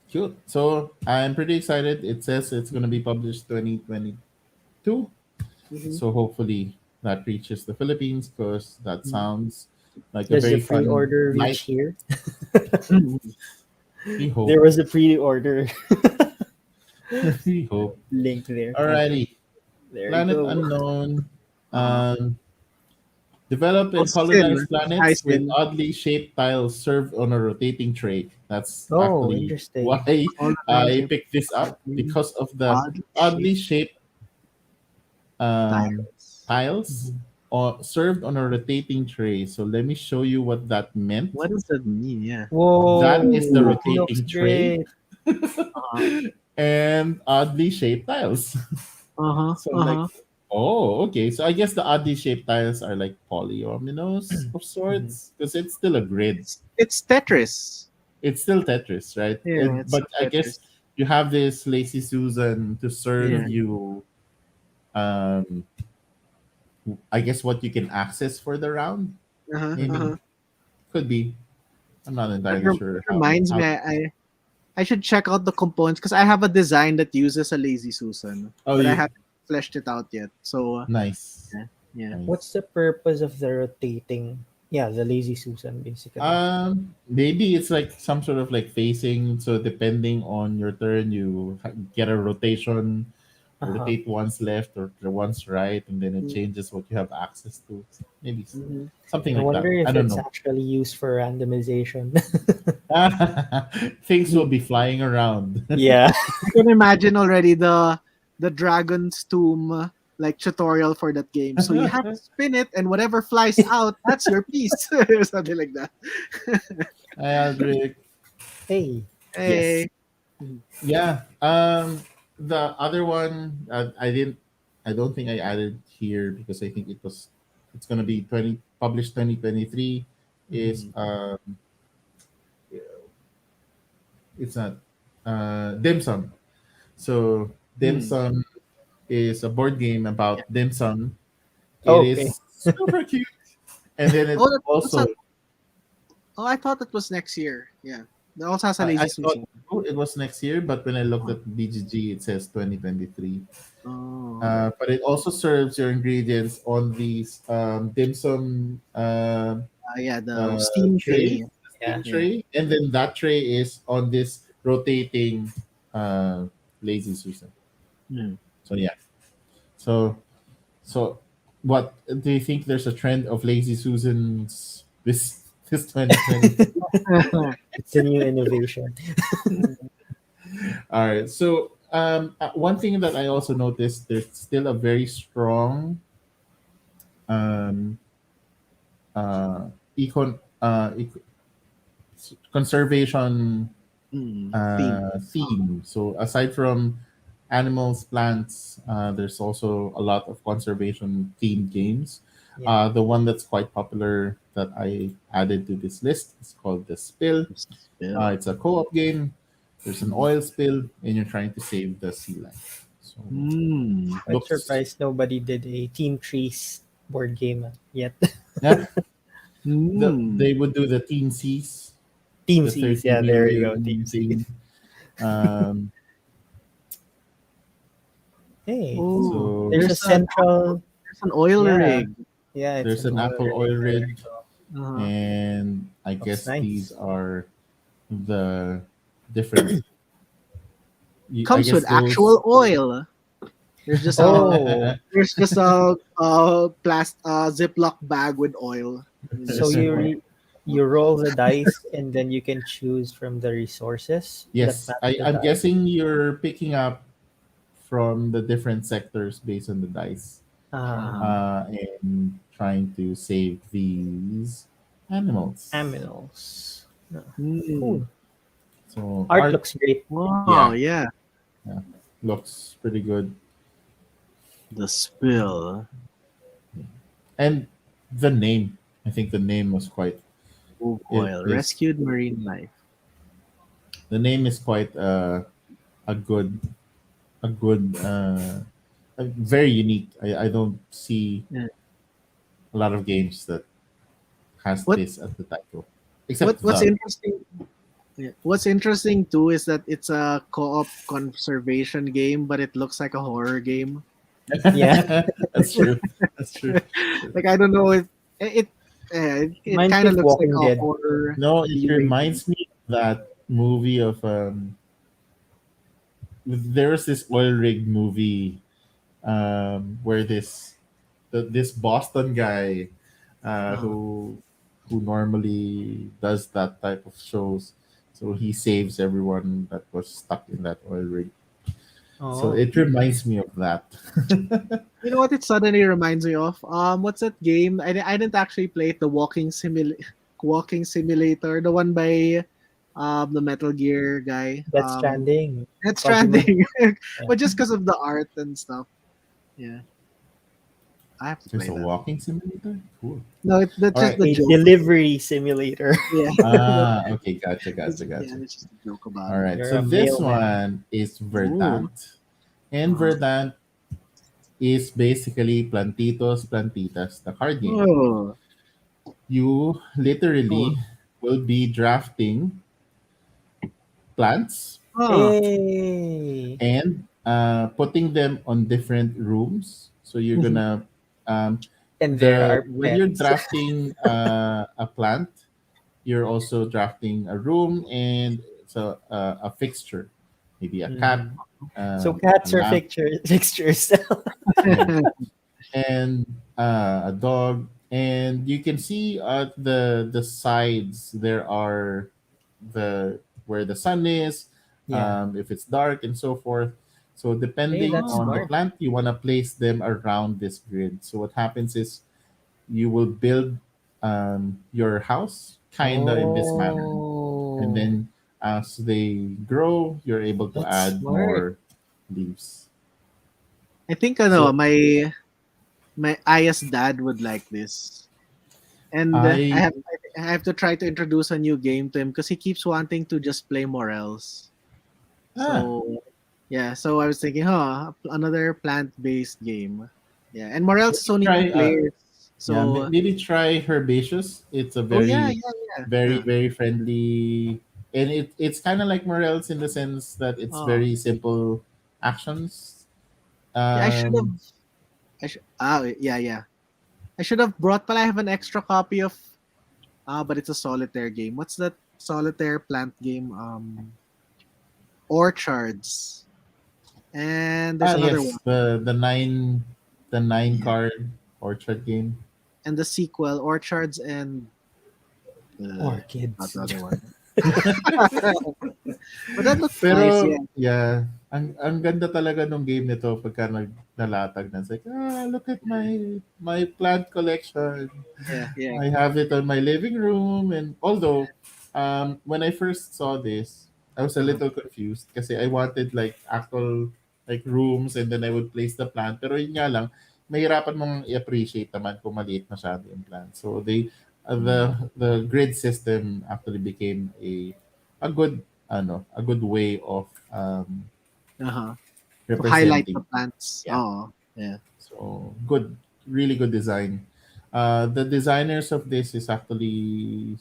cute. So I'm pretty excited. It says it's gonna be published 2022. Mhm. So hopefully that reaches the Philippines because that Mhm. sounds like a Does the very fun pre-order night. reach here? Mhm. We hope. There was a pre-order We hope. link there. Okay, Alrighty. there you Planet go. Unknown. Uh, Um, develop oh, and Sin, colonize right? Hi, planets with Sin. oddly shaped tiles served on a rotating tray. That's Oh, actually interesting. why I Colonizing picked this up because of the odd oddly shaped shaped um, tiles. tiles Mhm. served on a rotating tray. So let me show you what that meant. What does that mean? Yeah. That is the Whoa, Ooh. it looks rotating tray great. Uh-huh. and oddly shaped tiles. Uh-huh. So I'm like, Uh-huh. oh, okay. So I guess the oddly shaped tiles are like polyominoes of Mhm. sorts because it's still a grid. It's Tetris. It's still Tetris, right? Yeah, it's But still I guess Tetris. you have this lazy Susan to serve Yeah. you. Um, I guess what you can access for the round, Uh-huh. maybe Uh-huh. could be. I'm not entirely That sure reminds me, how. I should check out the components because I have a design that uses a lazy Susan, Oh, but I you haven't fleshed it out yet. So nice, yeah, yeah. What's nice. the purpose of the rotating? Yeah, the lazy Susan, basically. Maybe it's like some sort of like facing. So depending on your turn, you get a rotation, Uh-huh. rotate once left or the once right, and then it Mm, changes what you have access to. Maybe mhm. something I like that. wonder I if don't it's know. actually used for randomization. Things will be flying around. Yeah. I can imagine already the dragon's tomb like tutorial for that game. So you have to spin it, and whatever flies out, that's your piece, or something like that. Hi, Aldrich. Hey. Yes. Hey. Mhm. Yeah. The other one I didn't. I don't think I added here because I think it's gonna be 2023 is Mhm. it's not dim sum. So dim Mm. sum is a board game about Yeah. dim sum. It Okay. is super cute, and then it Oh, that's also a, oh, I thought that was next year. Yeah. That also has a I lazy thought Susan. oh, it was next year, but when I looked Oh, at BGG, it says 2023. oh, okay. But it also serves your ingredients on these dim sum Yeah, the Steam tray, tray. Yeah. steam Yeah. tray, and then that tray is on this rotating uh, lazy Susan. Mm. So yeah, so so what do you think? There's a trend of lazy Susans this 2020. It's a new innovation. All right. So one thing that I also noticed, there's still a very strong um, uh, econ conservation Theme. theme. So aside from animals, plants, there's also a lot of conservation themed games. Yeah. The one that's quite popular that I added to this list is called The Spill. Spill. It's a co-op game. There's an oil spill, and you're trying to save the sea life. So Mm. I'm looks surprised nobody did a Team Trees board game yet. yeah. Mm. They would do the Teen Seas, Team the Seas. 30 Yeah, there you go. Team million Seas. thing. Um, Hey, Oh, so there's a central. there's an oil Yeah, rig. Yeah, it's There's an an oil apple rig. oil There rig, you go. Uh-huh. and I Looks guess these nice. are the different. I Comes guess with those. actual oil. There's just a Oh, there's just a Ziploc bag with oil. You so just pour. you roll the dice and then you can choose from the resources that Yes, match the I'm die. guessing you're picking up from the different sectors based on the dice, Ah, Uh-huh. and trying to save these animals. aminals. Ah, Mm. cool. So Art art, looks great. Wow, yeah, yeah. yeah, looks pretty good, The spill. and the name. I think the name was quite. Move It oil. is Rescued marine life. the name is quite a good a good very unique. I don't see Yeah. a lot of games that has What this at the title, except what's the. interesting yeah. What's interesting too is that it's a co-op conservation game, but it looks like a horror game. Yeah, That's true. That's true. True. Like I don't know if it reminds kind me of of looks like Walking a Dead. horror No, it viewing game. reminds me of that movie of there was this oil rig movie where this Boston guy Uh, who normally does that type of shows. So he saves everyone that was stuck in that oil rig. So Oh, it reminds me of that. you know what it suddenly reminds me of? What's that game? I didn't actually play it. The Walking Simulator, the one by the Metal Gear guy. Death Stranding. Death Kojima. Stranding, Yeah. but just because of the art and stuff. Yeah, I have to There's play a that. walking simulator. Cool. No, that's All just right. the A joke. delivery simulator. Yeah, Okay, gotcha, that's, gotcha, yeah, gotcha. that's just a joke about All it. right. You're So a this mailman. one is Ooh. Verdant, and Uh-huh. Verdant is basically Plantitos Plantitas, the card game. Oh. You Cool. literally will be drafting plants Oh. Hey. and putting them on different rooms. So you're Mhm. gonna um, And there the are when you're pets. drafting a plant, you're also drafting a room and so a fixture, maybe a cat, Mhm. So a cats are lamp, fixtures. yeah, and a dog. And you can see at the sides there are the where the sun is, Yeah. if it's dark and so forth. So Hey, depending that's on the Oh. smart. plant, you want to place them around this grid. So what happens is you will build your house kind of in this manner, and Oh, then as they grow, you're able to that's add smart. more leaves. I think So my Aya's dad would like this. And I I have to try to introduce a new game to him because he keeps wanting to just play Morels. ah So yeah, so I was thinking, huh, another plant-based game. Yeah, and Morels is maybe only try 2 players. yeah, So maybe try herbaceous. It's a oh yeah, very, yeah, yeah, very, yeah. very friendly, and it's kind of like Morels in the sense that it's Oh very simple actions. yeah, Um, yeah, yeah. I should have brought, but I have an extra copy of but it's a solitaire game. What's that solitaire plant game? Orchards. And there's another yes, one. the nine Yeah. card orchard game. And the sequel, Orchards and not Orchids. the other one. But that looks nice, Pero yeah. yeah, ang ganda talaga nung game nito pagka nalatag na. It's like, look at my plant collection. Yeah, yeah. I have it on my living room. And although when I first saw this, I was a Uh-huh. little confused kasi I wanted like actual like rooms and then I would place the plant. Pero yun nga lang, mahirapan mong i-appreciate naman kung maliit masyado yung plant. So the grid system actually became a good a good way of Uh-huh. To highlight representing. the plants. Yeah. Oh, yeah. So good, really good design. The designers of this is actually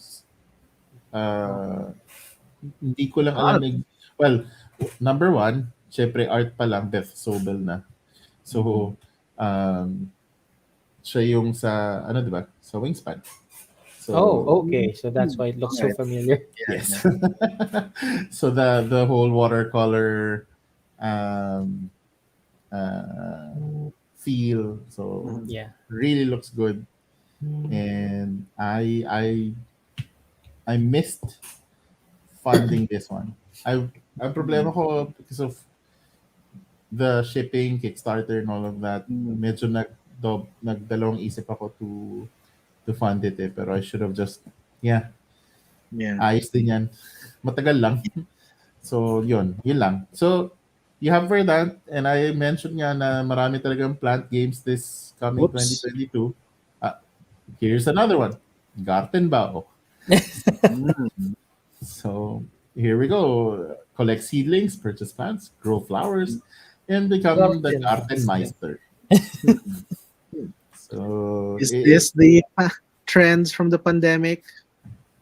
Oh, uh, hindi ko lang alam proud. well, number one, syempre art pa lang, Beth Sobel na. Mhm. So, um, siya yung sa, ano, di ba? Sa wingspan. So, Oh, okay. So that's why it looks so Alright. familiar. Yeah, yes. yeah. So the whole watercolor um, feel, so Mhm. Yeah. really looks good. And I missed funding this one. Ang problema ko because of the shipping, Kickstarter, and all of that. Mm. Medyo nagdalawang isip ako to fund it eh. Pero I should have just, yeah, Yeah. ayos din yan. Matagal lang. So, yun lang. So, you have Verdant, and I mentioned nga na marami talagang plant games this coming Whoops. 2022. Ah, here's another one. Gartenbau. Mm. So here we go. Collect seedlings, purchase plants, grow flowers, and become the Garten. Gartenmeister. So Is this the trends from the pandemic?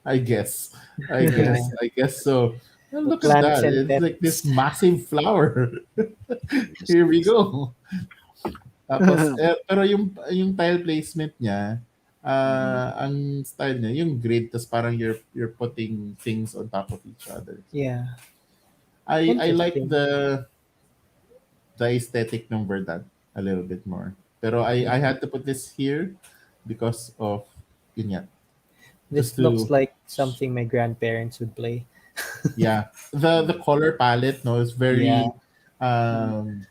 I guess, Yeah. I guess so. Well, look at Plants that! and It's like this pets. massive flower. Here we go. Tapos, pero yung tile placement niya, ang style niya, yung grid, tas parang you're putting things on top of each other. Yeah. I like Interesting. the aesthetic ng Verdant a little bit more. Pero I had to put this here because of yun nga. Just This looks to like something my grandparents would play. yeah. The color palette no is Yeah. um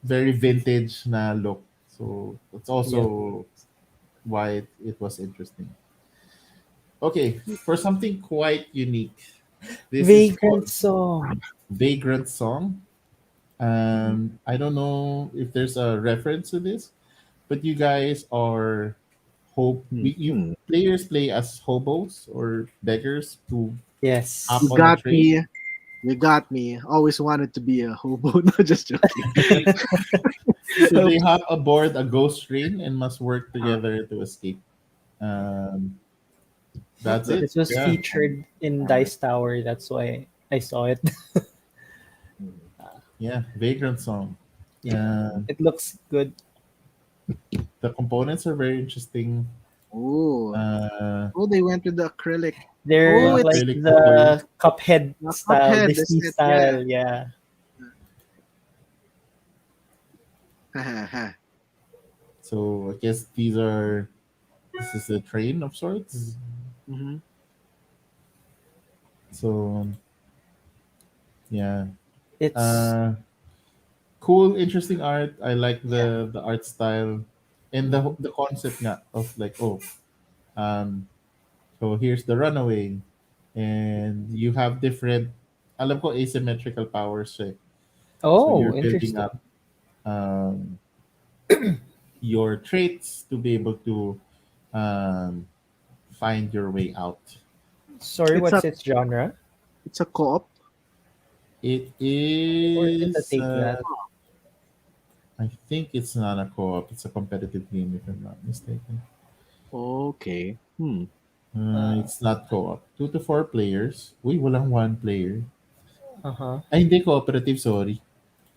very vintage na look. So that's Yep. also why it was interesting. Okay, for something quite unique. This is Vagrant called song. Vagrant Song. I don't know if there's a reference to this, but you guys are you Mhm. players play as hobos or beggars to hop You Yes. on a got train. me. You got me. Always wanted to be a hobo. No, just joking. So they hop aboard a ghost train and must work Uh, together to escape. Um, that's it. This was Yeah, featured in Dice Tower. That's why I saw it. yeah. Vagrant Song. Yeah. Um, It looks good. the components are very interesting. oh, Uh, oh, they went with the acrylic. They're Oh, yeah, it's like really cool. the Cuphead a style, Cuphead, Disney isn't it? Yeah. style. Yeah. So I guess this is a train of sorts. Mhm. So yeah, It's uh, cool, interesting art. I like yeah. the art style and the concept nga of like um so here's the runaway and you have different alam ko asymmetrical powers siya eh. So Oh, you're building interesting. up um your traits to be able to um find your way out. Sorry, It's a what's its genre? it's a co-op. It Or is it a is take that? I think it's not a co-op. It's a competitive game if I'm not mistaken. Okay. Hmm. Uh It's not co-op. 2 to 4 players. Uy, walang one player. huh. Ay, hindi cooperative, sorry.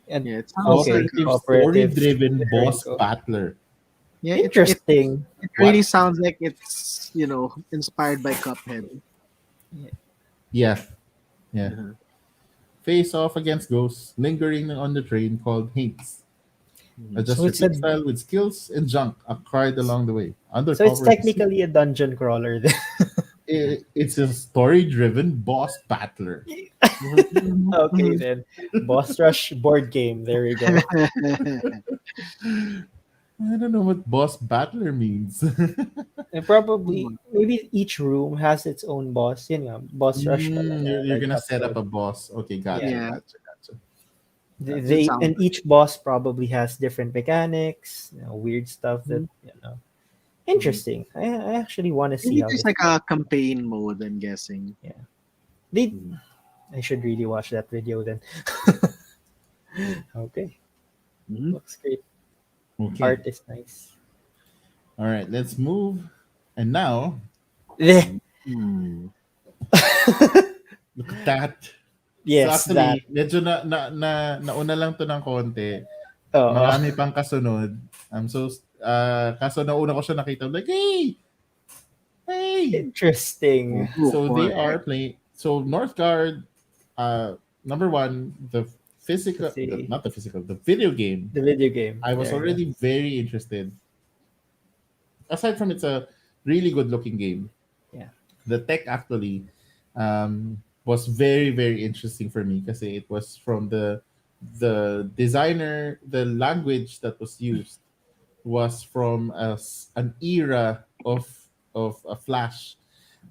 And Yeah, it sounds like okay, Cooperative cooperative. story-driven There you boss go. battler. yeah, Interesting. it really What? sounds like it's inspired by Cuphead. Yeah, yeah. Uh-huh. Face off against ghosts lingering on the train called Hates. Mhm. Adjust So your it's a playstyle with skills and junk acquired along the way. so it's Undercover as a technically a dungeon crawler then. it's a story-driven boss battler. Okay then. Boss Rush board game. There we go. I don't know what boss battler means. And probably maybe each room has its own boss. Yun nga, boss rush pala na You're like gonna set up episode. a boss. Okay, gotcha, Yeah. Yeah, gotcha. that's it They sounds and each boss probably has different mechanics, weird stuff that like. Mhm. interesting. I actually want to see Maybe how there's this. like a campaign mode, I'm guessing. Yeah, they. Mhm. I should really watch that video then. Okay, Mhm. looks great. Okay. Art is nice. All right, let's move. And now, Eh, Hmm. look at that. So yes, that. actually, medyo nauna lang to ng konti. Oh, Marami pang kasunod. I'm so Kaso nauna ko siya nakita, I'm like, hey! Interesting. Oh, So they are correct. playing. So Northgard, number one, the physical, Let's see. not the physical, the video game. The video game. I was There you go. already very interested. Aside from it's a really good looking game, Yeah. the tech actually was very very interesting for me because it was from the designer, the language that was used was from an era of a Flash.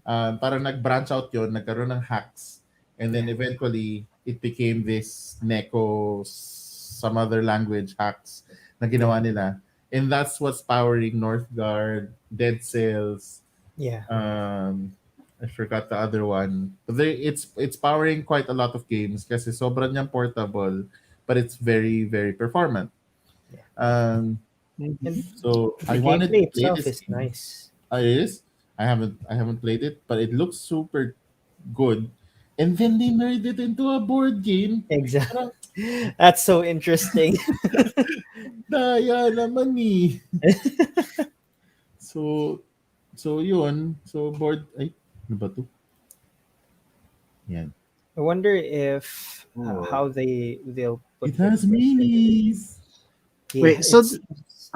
Parang nag-branch out yon, nagkaroon ng hacks. And then Yeah. eventually, it became this Neko, some other language hacks na ginawa Yeah. nila. And that's what's powering Northgard, Dead Cells, Yeah. um, I forgot the other one. But it's powering quite a lot of games kasi sobrang niyang portable, but it's very, very performant. Yeah. Um, And Mhm. so the I wanted to gameplay play itself this is game. nice. It is. I haven't played it, but it looks super good. And then they made it into a board game. Exactly. Parang, That's so interesting. daya naman ni. So, so yun. So board, ay, ano ba to? Yan. I wonder if Oh. how they'll put It the has twist in it. minis. Yeah, Wait, so it's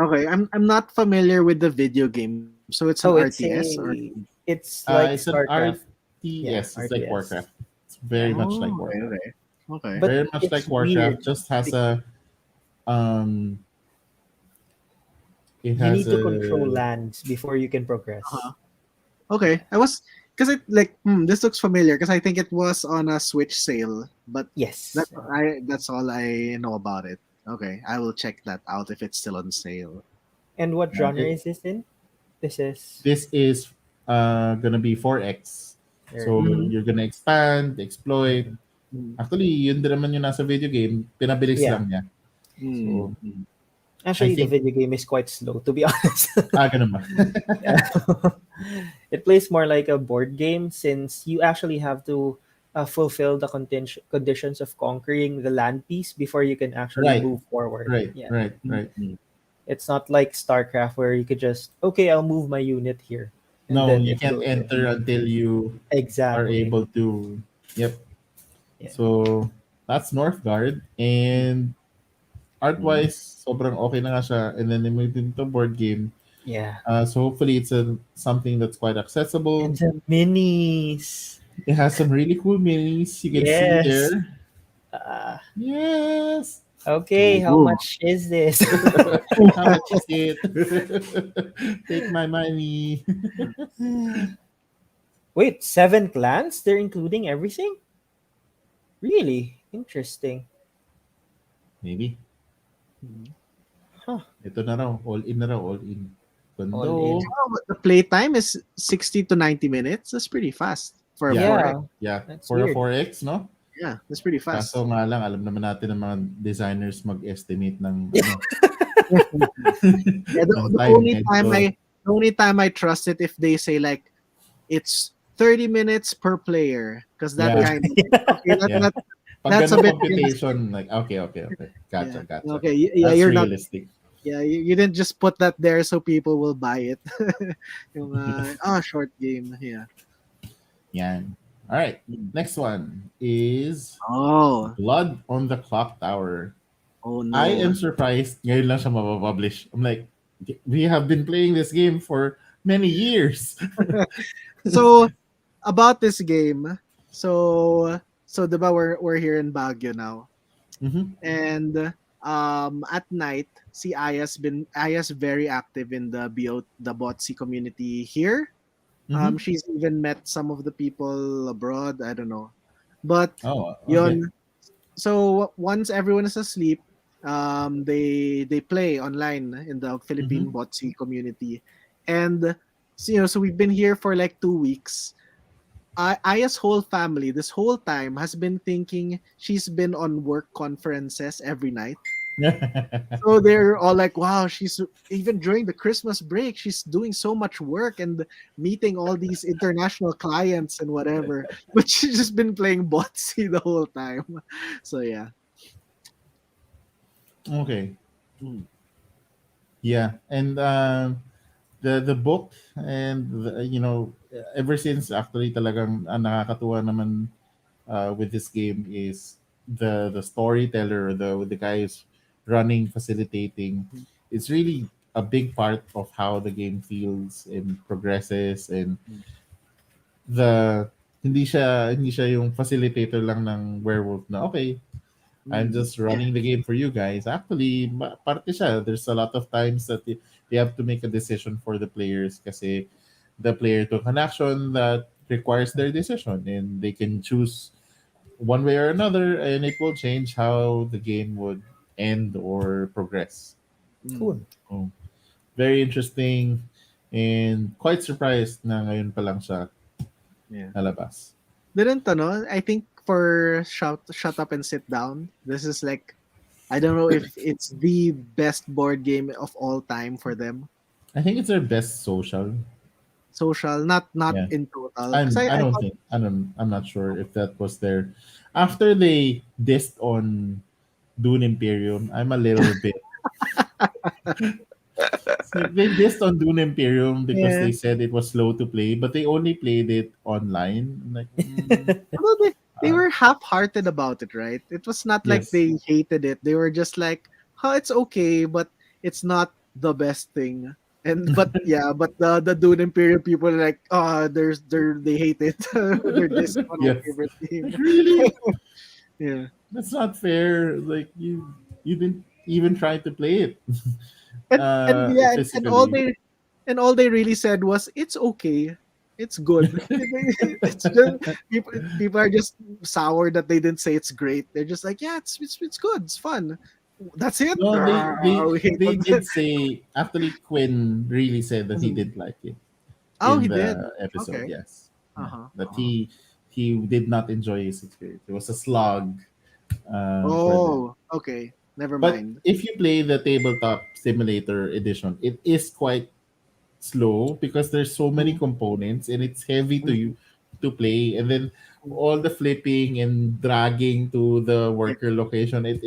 okay, I'm not familiar with the video game. So it's an oh, it's RTS or like It's an StarCraft. Yeah, RTS. It's like RTS. Warcraft. It's very Yeah, much like oh, okay, Warcraft. okay. Okay. but Very much like it's weird. Warcraft. Just has a um. It You has need to control a lands before you can Uh-huh. progress. Okay. I was because it like this looks familiar because I think it was on a Switch sale, but Yes. that's all I know about it. Okay, I will check that out if it's still on sale. And what yeah, genre is this in? This is this is gonna be 4X. there. So Mhm. you're gonna expand, exploit. Mhm. Mm, Actually, yun din naman yung nasa video game. Pinabilis Yeah. lang niya. mm, So mm. I Actually, the think video game is quite slow, to be honest. ganun ba? Yeah. It plays more like a board game since you actually have to fulfill the conditions of conquering the land piece before you can actually Right, move forward. right, Yeah. right, Mm, right. mm. It's not like StarCraft where you could just, okay, I'll move my unit here. And No, then you it can't goes there. enter until you are Exactly. able to. Yep. Yeah. So that's Northgard, and art-wise, sobrang okay na nga siya. And then they moved into board game. Yeah. So hopefully it's something that's quite accessible. And the minis. It has some really cool minis you can see Yes. there. Uh, Yes. okay, how Ooh. much is this? How much is it? Take my money. Wait, 7 clans? They're including everything? Really? Interesting. Maybe. Huh. Ito na raw. All in na raw. All in. All Kondo. in. Oh, but the playtime is 60 to 90 minutes. That's pretty fast for a Yeah. 4X. Yeah, Yeah. that's For a weird. 4X, no? Yeah, that's pretty fast. Kaso nga lang, alam naman natin ng mga designers mag-estimate ng, Yeah, ng time. the only time I trust it if they say like it's 30 minutes per player because that Yeah. kind of okay, Yeah. that, Pag that's a ganun bit computation, like, okay. Gotcha, yeah. gotcha. Okay, yeah, That's you're not realistic. you didn't just put that there so people will buy it. Yung short game, yeah. Yan. All right. Next one is Oh, Blood on the Clock Tower. oh I no. am surprised ngayon lang siya mapapublish. I'm like, we have been playing this game for many years. So about this game, so diba we're here in Baguio now. Mhm. And at night si Aya's very active in the Botsi community here. Mhm. She's even met some of the people abroad, I don't know, but Oh, okay. yun. So once everyone is asleep, they play online in the Philippine Mhm. Botsi community. And so we've been here for like 2 weeks. Aya's whole family this whole time has been thinking she's been on work conferences every night. So they're all like, wow, she's even during the Christmas break, she's doing so much work and meeting all these international clients and whatever. But she's just been playing Botsy the whole time. So yeah. Okay. Mm. Yeah, and the book and ever since actually talagang ang nakakatuwa naman with this game is the storyteller, the guy who's running, facilitating. It's really a big part of how the game feels and progresses, and the hindi siya yung facilitator lang ng werewolf na okay, I'm Mm. just Yeah. running the game for you guys. Actually, parte siya. There's a lot of times that they have to make a decision for the players kasi the player took an action that requires their decision, and they can choose one way or another, and it will change how the game would end or progress. Mm. Cool. Oh, very interesting, and quite surprised na ngayon pa lang siya Yeah. nalabas. Didn't know. I think for shut up and sit down. This is like I don't know if it's the best board game of all time for them. I think it's their best social. Social, not Yeah. in total. Because I I don't thought think I'm not sure if that was there after they dissed on Dune Imperium. I'm a little bit they dissed on Dune Imperium because yeah. they said it was slow to play, but they only played it online. I'm like, Although they uh, were half-hearted about it, right? It was not like yes, they hated it. They were just like, "Huh, it's okay, but it's not the best thing." And but yeah, but the Dune Imperial people are like, "Oh, they hate it. They're this one of my yes. favorite game." Like really, Yeah. that's not fair. Like you didn't even try to play it And yeah, physically. and all they really said was it's okay. It's good. It's just people are just sour that they didn't say it's great. They're just like, yeah, it's good. It's fun. That's it. No, We hate they on did say actually Quinn really said that he Mhm. did like it Oh, in he did. the episode. Okay. Yes, yeah, Uh-huh. but Uh-huh. he did not enjoy his experience. It was a slog for them. Oh, okay. Never But mind. if you play the tabletop simulator edition, it is quite slow because there's so many Mhm. components and it's heavy to Mhm. you to play, and then Mhm. all the flipping and dragging to the Yeah. worker location, it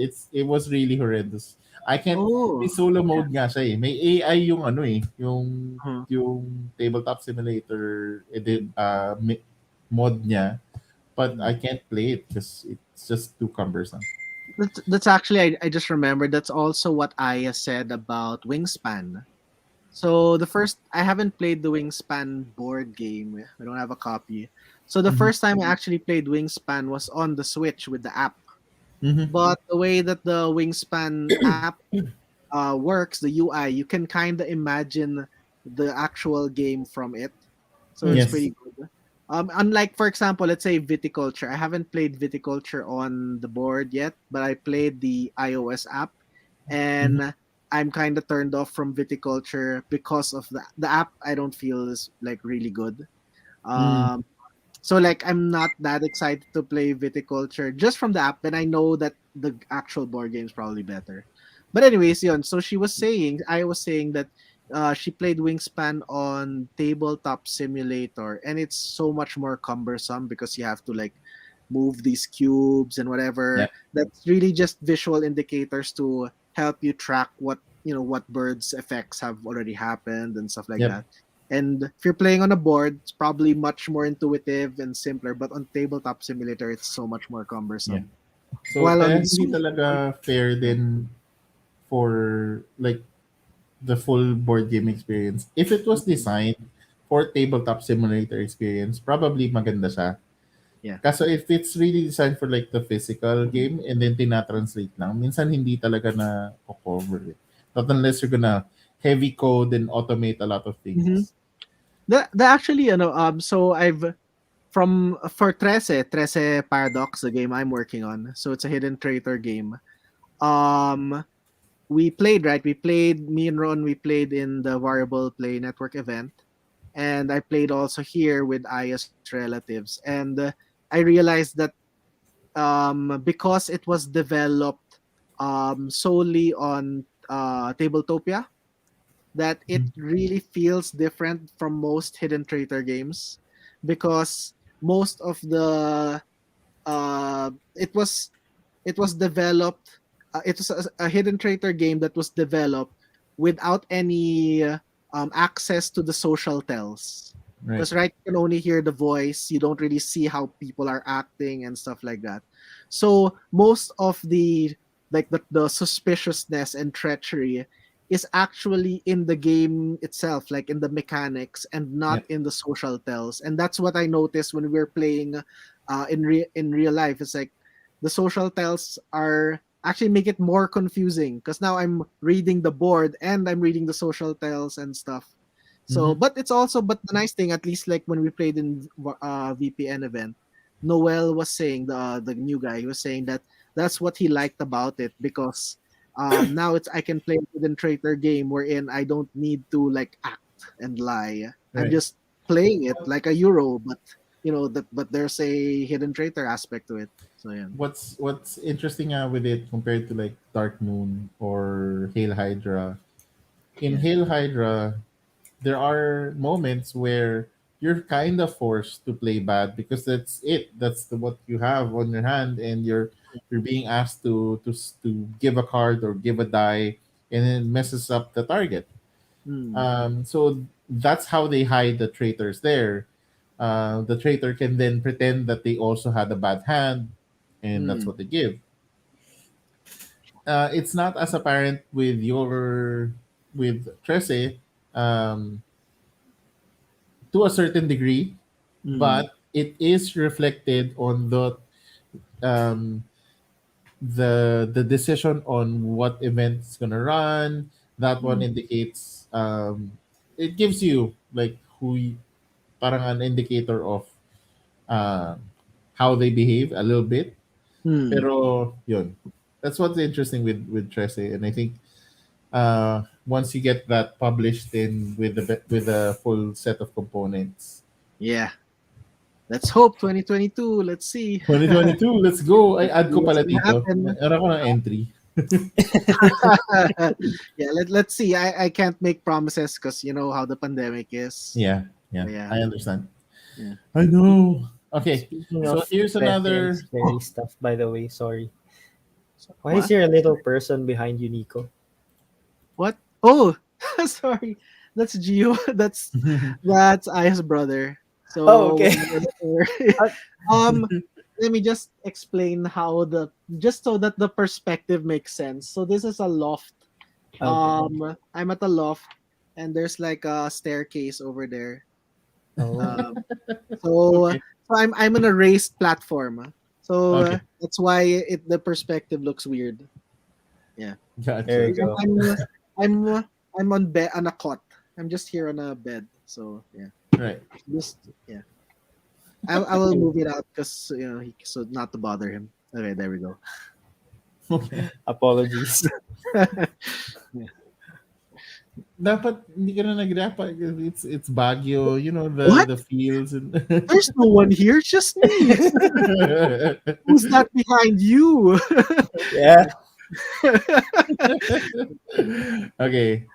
was really horrendous. I can't. May Oh, solo yeah. mode nga siya eh. May AI yung ano eh, Uh-huh. yung tabletop simulator mod niya, but Mm. I can't play it because it's just too cumbersome. That's actually I just remembered that's also what Aya said about Wingspan. So the first I haven't played the Wingspan board game. I don't have a copy. So the Mm-hmm. first time I actually played Wingspan was on the Switch with the app. Mm-hmm. But the way that the Wingspan app works, the UI, you can kind of imagine the actual game from it. So it's Mm. Yes. pretty good. Unlike, for example, let's say Viticulture. I haven't played Viticulture on the board yet, but I played the iOS app, Mm-hmm. and I'm kind of turned off from Viticulture because of the app. I don't feel is like really good. Mm. Um, so like I'm not that excited to play Viticulture just from the app, and I know that the actual board game is probably better. But anyways, yun. So I was saying that she played Wingspan on Tabletop Simulator, and it's so much more cumbersome because you have to like move these cubes and whatever. Yep. That's really just visual indicators to help you track what birds effects have already happened and stuff like Yep. that. And if you're playing on a board, it's probably much more intuitive and simpler. But on tabletop simulator, it's so much more Yeah. cumbersome. So While on kaya the hindi talaga fair yeah. din for like the full board game experience. If it was Mhm. designed for tabletop simulator experience, probably maganda siya. Yeah. Kaso if it's really designed for like the physical Mhm. game and then tinatranslate lang, minsan hindi talaga na cover it. Not unless you're gonna heavy code and automate a lot of Mhm. things. The actually so I've from for Trece Paradox, the game I'm working on. So it's a hidden traitor game. Um we played, right? We played, me and Ron, we played in the Variable Play Network event. And I played also here with Aya's relatives. And I realized that because it was developed solely on Tabletopia, that it Mhm. really feels different from most Hidden Traitor games because most of the uh, it was it was developed. It was a Hidden Traitor game that was developed without any access to the social tells. Right. Because right, you can only hear the voice. You don't really see how people are acting and stuff like that. So most of the the suspiciousness and treachery is actually in the game itself, like in the mechanics, and Yeah. not in the social tells. And that's what I noticed when we were playing in real life. It's like the social tells are actually make it more confusing because now I'm reading the board and I'm reading the social tells and stuff. So, Mm-hmm. but it's also, but the nice thing, at least like when we played in VPN event, Noel was saying, the new guy, he was saying that that's what he liked about it because now it's I can play a hidden traitor game wherein I don't need to like act and lie. I'm Right. just playing it like a Euro, but but there's a hidden traitor aspect to it. So yeah. What's interesting with it compared to like Dark Moon or Hail Hydra. In Yeah. Hail Hydra, there are moments where you're kind of forced to play bad because that's it. That's what you have on your hand, and you're being asked to give a card or give a die, and it messes up the target. Mm, So that's how they hide the traitors there. The traitor can then pretend that they also had a bad hand, and that's mm, what they give. It's not as apparent with Trece, um, to a certain degree, mm, but it is reflected on um, the decision on what event is gonna run. That one mm, indicates, it gives you like parang an indicator of uh, how they behave a little bit. mm. Pero yun, that's what's interesting with Trece, and I think once you get that published in with a full set of components. Yeah. Let's hope 2022. Let's see. 2022, let's go. Ay, add ko What's pala gonna dito. happen? Meron ko ng entry. Yeah, let's see. I can't make promises because you know how the pandemic is. Yeah, yeah, Yeah, I understand. yeah. I know. Okay, Speaking so of here's petty and another. scary stuff, by the way, sorry. Why is What? there a little person behind you, Nico? What? Oh, sorry. That's Gio. That's Aya's brother. Oh, So okay. Uh, um, let me just explain how the just so that the perspective makes sense. So this is a loft. okay. I'm at a loft, and there's like a staircase over there. Oh. Um, so Okay, I'm on a raised platform. So okay, that's why the perspective looks weird. Yeah. There gotcha. you Because go. I'm on bed on a cot. I'm just here on a bed. So yeah. Right. Just yeah. I will move it out because so not to bother him. Okay, there we go. Okay. Apologies. Yeah. Dapat hindi ka na nagrapa. It's Baguio, What? the fields and. There's no one here, just me. Who's that behind you? Yeah. Okay.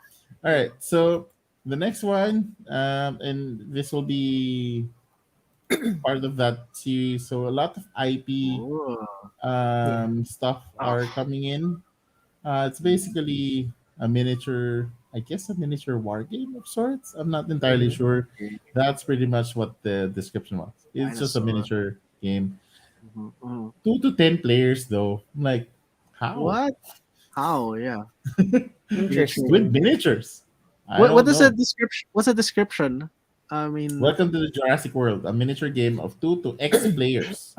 All right. So the next one, and this will be part of that series. So a lot of IP Oh. Yeah. stuff Oh. are coming in. It's basically a miniature, I guess, a miniature war game of sorts. I'm not entirely Hmm. sure. That's pretty much what the description was. It's just a Dinosaur. miniature game. Mhm, mhm. 2 to 10 players, though. I'm like, how? What? How? Yeah. Miniature. With Interesting. miniatures? I What don't is the know. description? What's the description? I mean, Welcome to the Jurassic World, a miniature game of 2 to X players.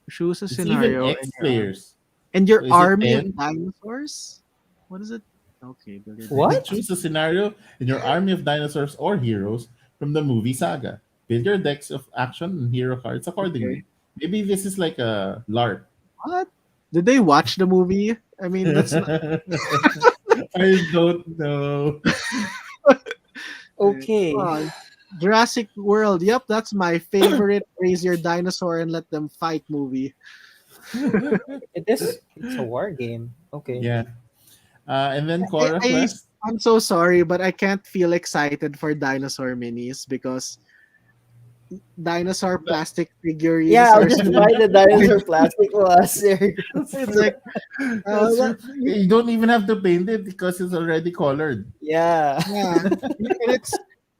choose a It's even scenario X players. and So your is it army of 10? dinosaurs. What is it? Okay, build your What? dinosaur. Choose a scenario in your army of dinosaurs or heroes from the movie saga. Build your decks of action and hero cards accordingly. Okay. Maybe this is like a LARP. What? Did they watch the movie? I mean, that's not. I don't know. Come Okay. on. Jurassic World. Yep, that's my favorite. Raise your dinosaur and let them fight movie. It's a war game. Okay. Yeah. And then I, Cora I Quest. I'm so sorry, but I can't feel excited for dinosaur minis because dinosaur But plastic figurines Yeah, I'll are just still buy the dinosaur plastic was there. it's like that's what, true. You don't even have to paint it because it's already colored. Yeah. yeah, and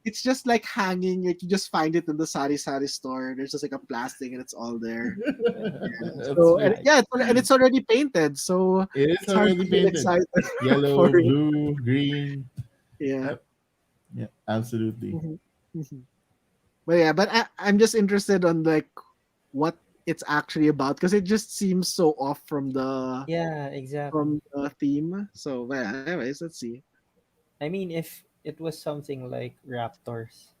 it's just like hanging. Like you just find it in the sari store. There's just like a plastic, and it's all there. Yeah. That's So true. and it's already painted, so It is it's hard already to get painted. excited for Yellow, it. blue, green. Yeah. Yep. Yeah, absolutely. Mhm. Mhm. But yeah, but I'm just interested on like what it's actually about because it just seems so off Yeah, exactly. from the theme. So but yeah, anyways, let's see. I mean, if it was something like Raptors,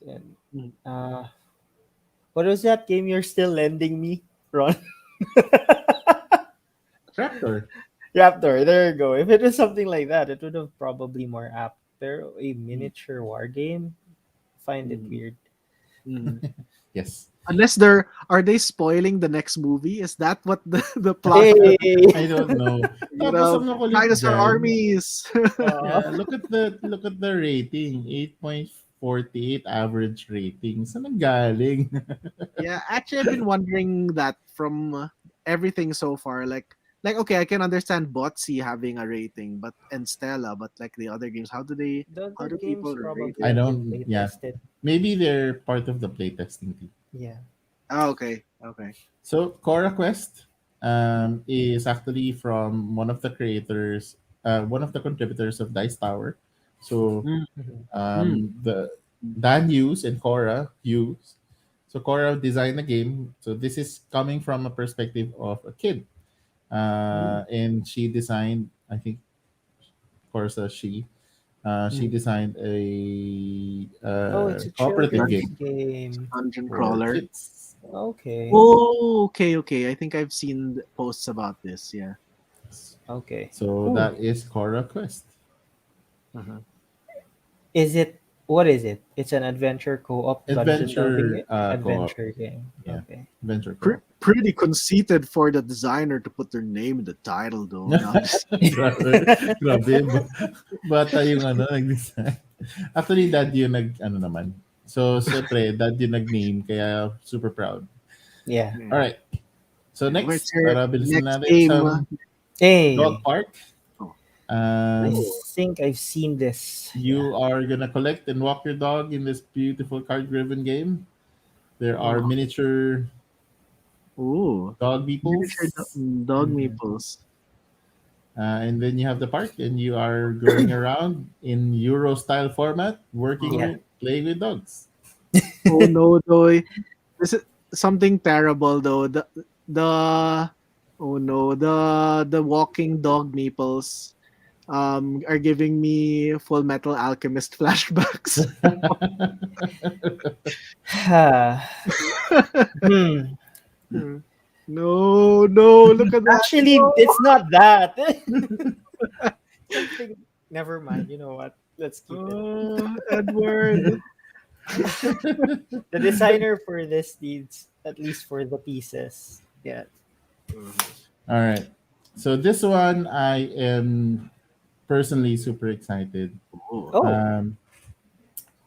then Mm. uh, what was that game you're still lending me, Ron? Raptor. Raptor. There you go. If it was something like that, it would have probably more apt. Pero a Mm. miniature war game, find it Mm. weird. Mm. Yes. Unless are they spoiling the next movie? Is that what the plot Hey. is? I don't know. You Tapos know, ang makulit dinosaur dyan, armies. uh, yeah, look at the rating. 8.48 average rating. Saan ang galing? Yeah, actually, I've been wondering that from everything so far. Like okay, I can understand Botsy having a rating, but and Stella, but like the other games, the how other do people games rate probably it? I have been don't, play yeah. tested. Maybe they're part of the playtesting team. Yeah. Oh, okay, okay. So, Cora Quest is actually from one of the contributors of Dice Tower. So, Mm, Mhm. the Dan Hughes and Cora Hughes. So, Cora designed the game. So, this is coming from a perspective of a kid. mm, And she designed, I think, Cora's a she. She mm. designed a Oh, it's a cooperative children's Dungeon, game game. dungeon for crawler. kids. Okay. Oh, okay, okay. I think I've seen posts about this. Yeah. Okay. So Oh, that is Cora Quest. Uh-huh. is it? What is it? It's an adventure co-op dungeon delving Adventure co-op. adventure game. Yeah, Okay. adventure co-op. Pretty conceited for the designer to put their name in the title, though. No, I'm just Grabe. Grabe. Bata yung ano, nag-design. Actually, dad yung ano naman. So, syempre, dad yung nag-name, kaya super proud. Yeah. yeah. Alright. So, Yeah. Where's next, your para bilisan next natin, game? some dog Hey, park. Oh. I Um, Oh. think I've seen this. Yeah. you are gonna collect and walk your dog in this beautiful card-driven game. There are Oh. miniature Ooh. dog Miniature meeples. dog Mhm. meeples. And then you have the park, and you are going around in Euro style format, Oh. Yeah. playing with dogs. Oh no, though. This is something terrible though. The oh no, the walking dog meeples are giving me Full Metal Alchemist flashbacks. hmm. No, no, look at that. Actually, No. it's not that. Something. Never mind. You know what? Let's keep it. Oh, Edward. The designer for this needs at least for the pieces. Yeah. All right. So this one, I am personally super excited. Oh. Oh. Um,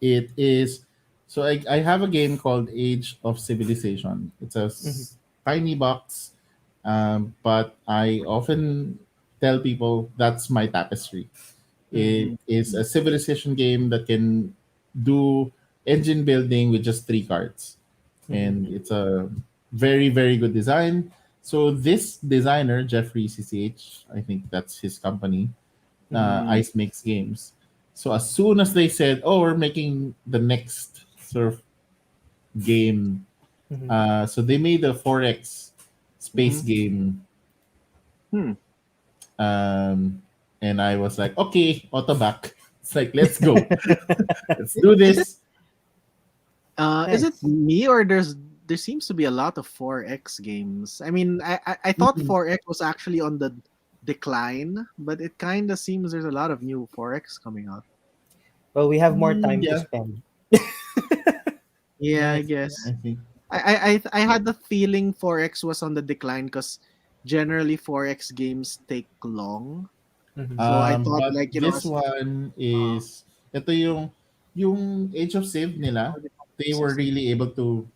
it is so I have a game called Age of Civilization. It's a Mhm. tiny box, but I often tell people that's my tapestry. Mhm. It is a civilization game that can do engine building with just 3 cards, Mhm. and it's a very very good design. So this designer Jeffrey CCH, I think that's his company, Mhm. Ice Makes Games. So as soon as they said, "Oh, we're making the next sort of game," Mhm. so they made a 4X space Mhm. game, Hmm. um, and I was like, "Okay, auto back." It's like, let's go, let's do this. Is it Nice. me or there seems to be a lot of 4X games? I mean, I thought Mhm. 4X was actually on the decline, but it kind of seems there's a lot of new 4X coming out. Well, we have more time to Yeah, spend. Yeah, I yes, guess. I think. I had the feeling 4X was on the decline because generally 4X games take long. Mhm. So I thought But like this one uh, is ito yung Age of Civ nila. they were really able to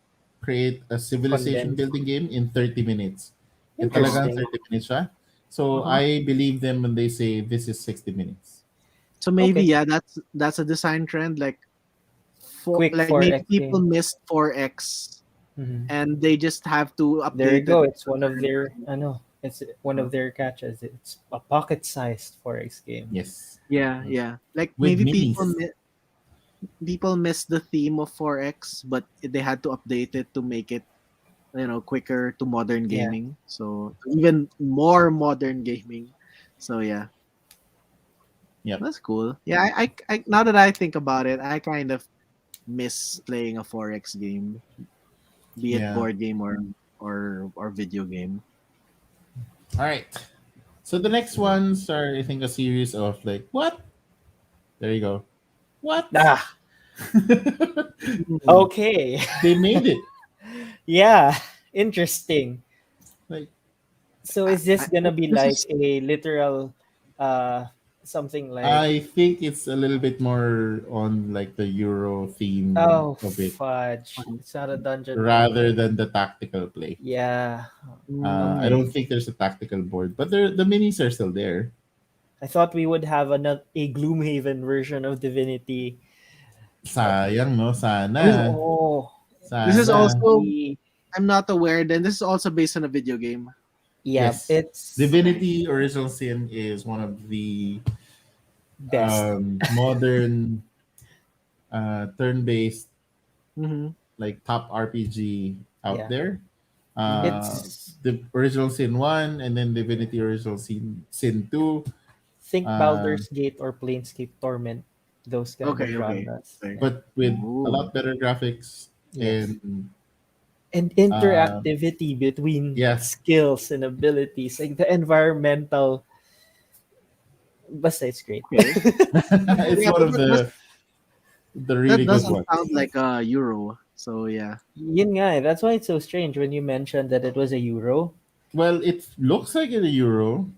create a civilization Condensed. building game in 30 minutes. Yung talagang Interesting. 30 minutes siya. So Uh-huh. I believe them when they say this is 60 minutes. So maybe Okay. yeah, that's a design trend. Quick Like maybe 4x people game. missed 4X Mhm. and they just have to There you update it. go. It's one of their, I know, it's one of their catches. It's a pocket-sized 4x game. Yes. Yeah, yeah. Like With maybe minis. people miss the theme of 4X, but they had to update it to make it quicker to modern Yeah. gaming. So even more modern gaming. So yeah, Yep. that's cool. Yeah, now that I think about it, I kind of miss playing a 4X game, be it Yeah. board game or video game. All right. So the next ones are, I think, a series of like, what? There you go. What? Ah, Mm. okay. They made it. Yeah, interesting. Like, So is this gonna be This like is a literal uh something like, I think it's a little bit more on like the Euro theme oh of it fudge, it's not a dungeon rather crawler? than the tactical play. Yeah. mm, I Okay. don't think there's a tactical board, but the minis are still there. I thought we would have a Gloomhaven version of Divinity. But Sayang, no? Sana. oh, this is Sana. also the I'm not aware. Then this is also based on a video game. yeah, Yes. it's Divinity Original Sin is one of the best. modern turn-based Hmm. like top RPG out Yeah, there. Mm. it's The Original Sin 1 and then Divinity Original Sin 2. think Uh, Baldur's Gate or Planescape Torment, those kind of Okay, okay. genres. Okay. Yeah. but with a Ooh. lot better graphics Yes. and And uh, interactivity between yeah, skills and abilities, like the environmental. Basta, it's great. Okay. it's Yeah, one but of the that really good doesn't ones. sound like a Euro. So yeah. Yun nga eh, that's why it's so strange when you mentioned that it was a Euro. Well, it looks like in a Euro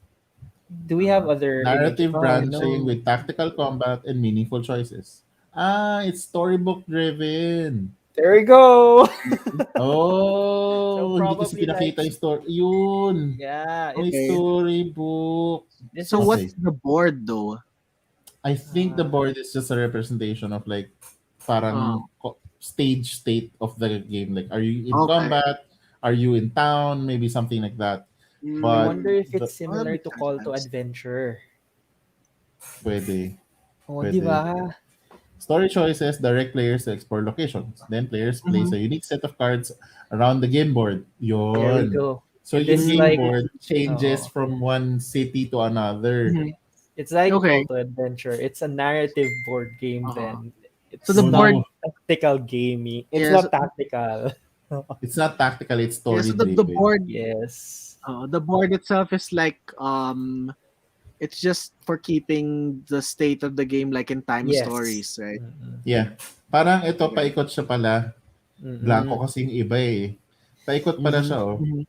Do we have Uh, other images? narrative Oh branching no. with tactical combat and meaningful choices. It's storybook driven. There we go. So Oh, hindi kasi probably like, pinakita yung story. Yun. yeah, May it's okay. storybook. this So is Okay. what's the board though? I think the uh, board is just a representation of like parang Oh, stage state of the game. Like, are you in okay. combat? Are you in town? Maybe something like that. I But wonder Mm. if the it's Oh, that similar makes to sense. Call to Sense. Adventure. pwede, Oh, di pwede. ba? Story choices direct players to explore locations. Then players place Mm-hmm. a unique set of cards around the game board. There we Yon. go. So And your this game like, board changes oh, from one city to another. Mm-hmm. it's like Call Okay. to Adventure. It's a narrative board game Uh-huh. then. So the It's Oh not board, no, tactical gaming. It's yes, not tactical. it's not tactical. It's yeah. story So the driven. board, Yes. the board itself is like it's just for keeping the state of the game like in time Yes. stories, right? Mm-mm. Yeah. Parang ito, Okay. paikot siya pala. Blanco Mm-mm. kasi yung iba eh. Paikot pala Mm-hmm. siya oh. Mm-hmm.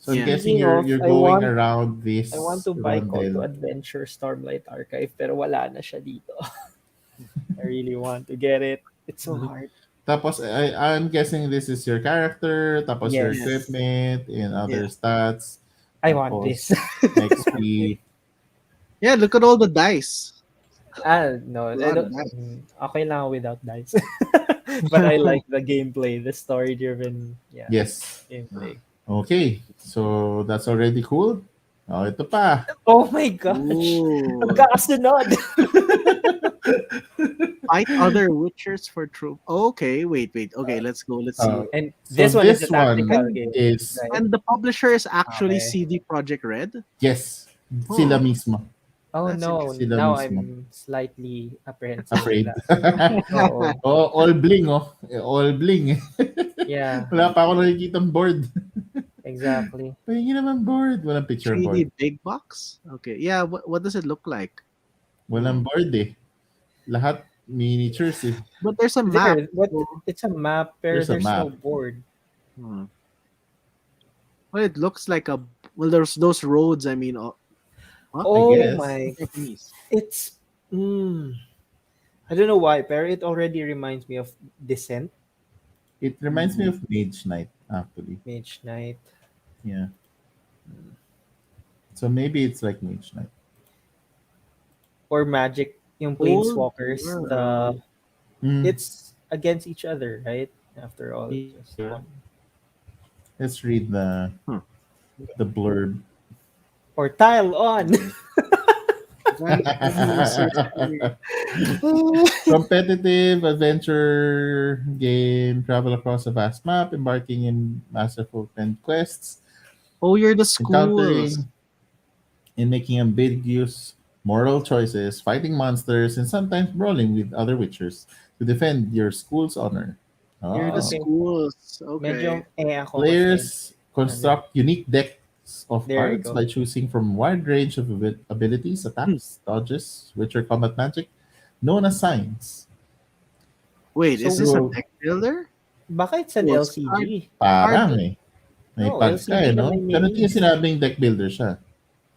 So I'm Yeah. guessing Speaking you're of, you're going around I want this to buy Call to rondel. Adventure Stormlight Archive pero wala na siya dito. I really want to get it. It's so Mhm. hard. Tapos I'm guessing this is your character, tapos your Yes. Yes. equipment and Yeah. other stats. I want this. Tapos XP. Yeah. Look at all the dice. No, A I lot of don't, dice. okay lang ako without dice. But I like the gameplay, the story-driven, yeah, Yes. gameplay. Okay. So that's already cool. Oh, ito pa. Oh my gosh! Ooh. Magkakasunod! Fight other Witchers for troop. Okay. Wait. Okay. Let's go. Let's see. Uh, And so this one is a this one tactical And game, is right? and the publisher is actually Okay. CD Project Red. yes, sila Oh, mismo. Oh that's no, interesting. Sila now mismo. I'm slightly apprehensive with Afraid. that. Oo. Oh, all bling oh. All bling. Yeah, Wala pa ako nakikitang board. exactly. Pahingi naman board. Walang picture board. 3D big box. Okay. Yeah. What does it look like? Walang board eh. Lahat miniatures eh. But there's a map. There, what? So, It's a map, pero There's a there's no map. board. hmm. Well, it looks like a. Well, there's those roads. I mean, huh? I Oh guess. my, Japanese. it's. I don't know why, pero it already reminds me of Descent. It reminds me of Mage Knight, actually. Mage Knight. Yeah. So maybe it's like Mage Knight. Or Magic, yung Old Planeswalkers, the world. Mm, it's against each other, right? After all, just Yeah. one. let's read Huh. the blurb. Or Tile on. Right. Sorcery. Competitive adventure game. Travel across a vast map, embarking in masterful quests, Oh, you're the schools. encountering and making ambiguous moral choices, fighting monsters, and sometimes brawling with other witchers to defend your school's honor. You're the Oh. Okay. schools. Medyo Okay. ako kasi Players ano. construct unique decks of There you cards go. by choosing from a wide range of abilities, Hmm. attacks, dodges, witcher combat magic, known as signs. Wait, is So this a So, deck builder? baka it's an Oh, it's card LCG. card. parang eh. May No, pagka LCG eh, na no? may Ganun yung minis. sinabing deck builder siya.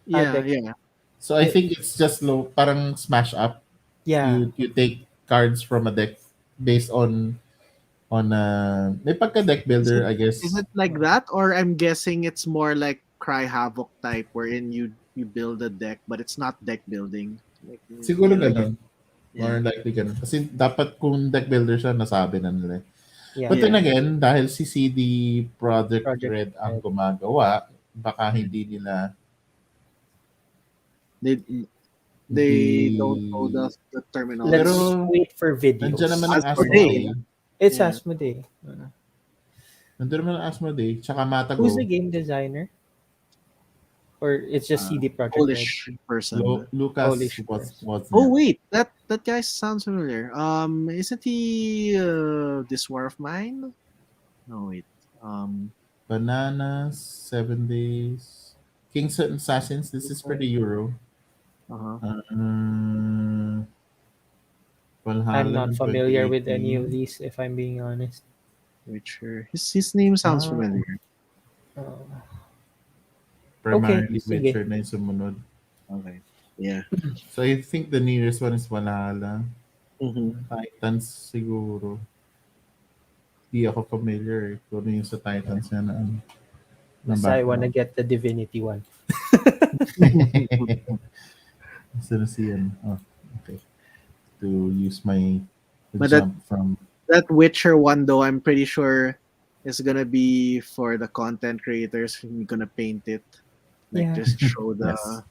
Yeah, Deck. yeah. So, I think it's just low, parang smash up. Yeah. You take cards from a deck based on may pagka deck Is builder, it I is guess. it like that, or I'm guessing it's more like Cry Havoc type, wherein you build a deck, but it's not deck building. Like Siguro like ganun. More yeah, likely ganun. Kasi dapat kung deck builder siya, nasabi na nila. Yeah. But then yeah. again, dahil si CD Project Project Red ang Red. gumagawa, baka hindi nila They they don't know hindi... the Let's terminology. Pero wait for nandiyan videos. naman ang Asmodee. Asmodee. It's Yeah. Asmodee. Nandiyan naman ang Asmodee. Tsaka Who's the Matago. game designer? Or it's just CD Project Red? Polish person. Lucas Polish was person. what's Oh that? wait, that guy sounds familiar. Isn't he this War of Mine? No wait. Bananas, 7 Days. Kings and Assassins. This is pretty Euro. Uh-huh. I'm Valhalla not ng familiar with any of 2018. these, if I'm being honest. Witcher. His name sounds Ah, familiar. Uh, primarily sige. Witcher na yung sumunod. Okay. Yeah. So I think the nearest one is Valhalla. Mm-hmm. Titans siguro. Di ako familiar kung ano yung sa Titans na ano. Basta I wanna get the Divinity one. Sino si ano? Oh, okay. To use my But jump from that Witcher one though, I'm pretty sure is gonna be for the content creators who's gonna paint it. Like Yeah. just show the yes.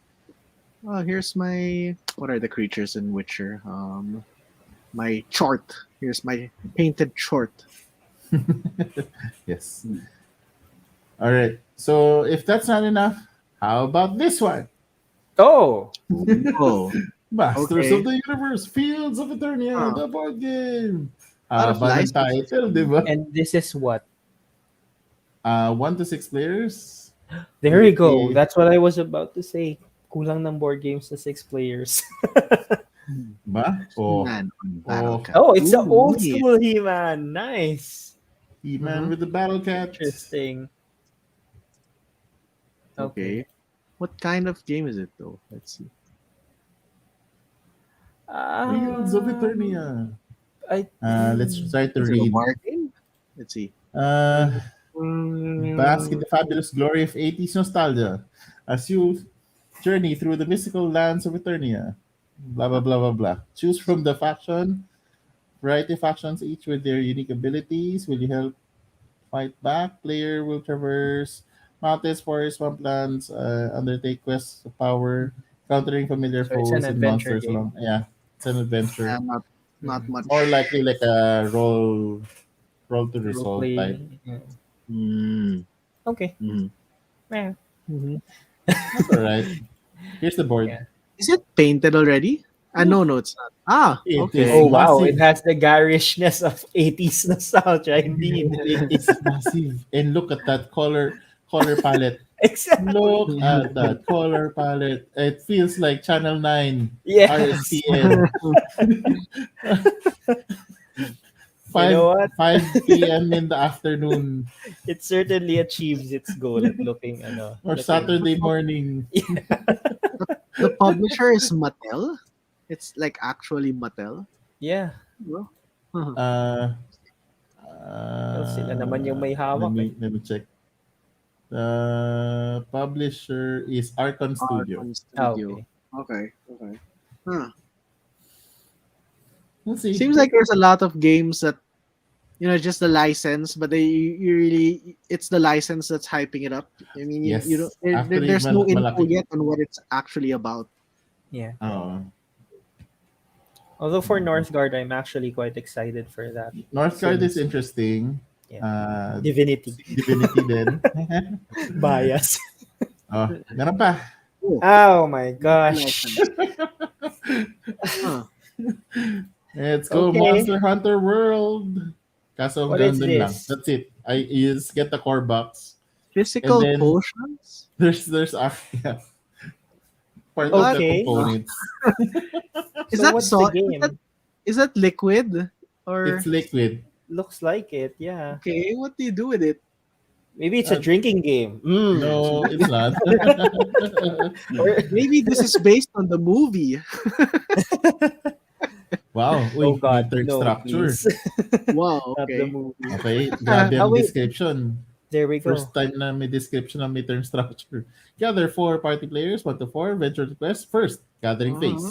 oh here's my what are the creatures in Witcher? My chart. Here's my painted chart. Yes. All right. So if that's not enough, how about this one? Oh! Oh. Masters Okay. of the Universe, Fields of Eternia, Huh. the board game. Lot of Haba ng licenses. title, di ba? And this is what? 1 to 6 players. There we go. Okay. That's what I was about to say. Kulang ng board games sa 6 players. Ba? O Man on Battle Cat. Oh, it's the Ooh, old yeah. school He-Man. Nice. He-Man with the Battle Cat. Interesting. Okay. What kind of game is it though? Let's see. Fields of Eternia. I Let's try to Is it a read. war game? Let's see. Bask in the fabulous glory of 80s nostalgia as you journey through the mystical lands of Eternia. Blah, blah, blah, blah, blah. Choose from the faction. Variety of factions, each with their unique abilities. Will you help fight back? Player will traverse mountains, forests, swamplands, undertake quests of power, countering familiar So it's an foes and adventure monsters game. along. Yeah, it's an adventure. Not much. More likely like a roll to resolve type. Roleplay. Yeah. Mm. Okay. Mm. Yeah. Mhm. That's alright. Here's the board. Yeah. Is it painted already? No, it's not. Ah, It okay. is. Oh wow, Massive. it has the garishness of 80s nostalgia indeed. It is massive. And look at that color palette. Exactly. Look at that color palette. It feels like Channel 9 Yes. RSPN. You know what? 5 p.m. in the afternoon It certainly achieves its goal at looking or looking- Saturday morning. The publisher is Mattel. It's like actually Mattel. Yeah. No? Uh, Sila naman yung may Let hawak eh. me check. The publisher is Archon Studio. Archon Ah, Studio. okay. Okay. Huh. We'll see. Seems like there's a lot of games that just the license, but you really it's the license that's hyping it up. I mean, you don't Yes. Actually, there's no info malaki. yet on what it's actually about. Yeah. Oo. Although for Northgard, I'm actually quite excited for that. Northgard is Since interesting. yeah, Uh, Divinity Divinity din. bias. Oh, meron pa. Oh, Oh my license. gosh. Huh. Let's go Okay. Monster Hunter World. Kaso What is ganun lang. this? That's it. You just get the core box. And Physical then potions? there's yeah, part of What? the Okay. components. Is So that what's the so? game? Is that liquid It's or liquid. Looks like it, yeah. okay? What do you do with it? Maybe it's a Uh, drinking game. no, it's not. Or Maybe this is based on the movie. Wow. oh Uy, may god, third no, structure. please. Wow. Not the Okay. movie. Okay, grabe Oh ang wait, description. there we go. First time na may description ng may turn structure. Gather 4 party players, 1 to 4, venture to quest. First, gathering Uh-huh. phase.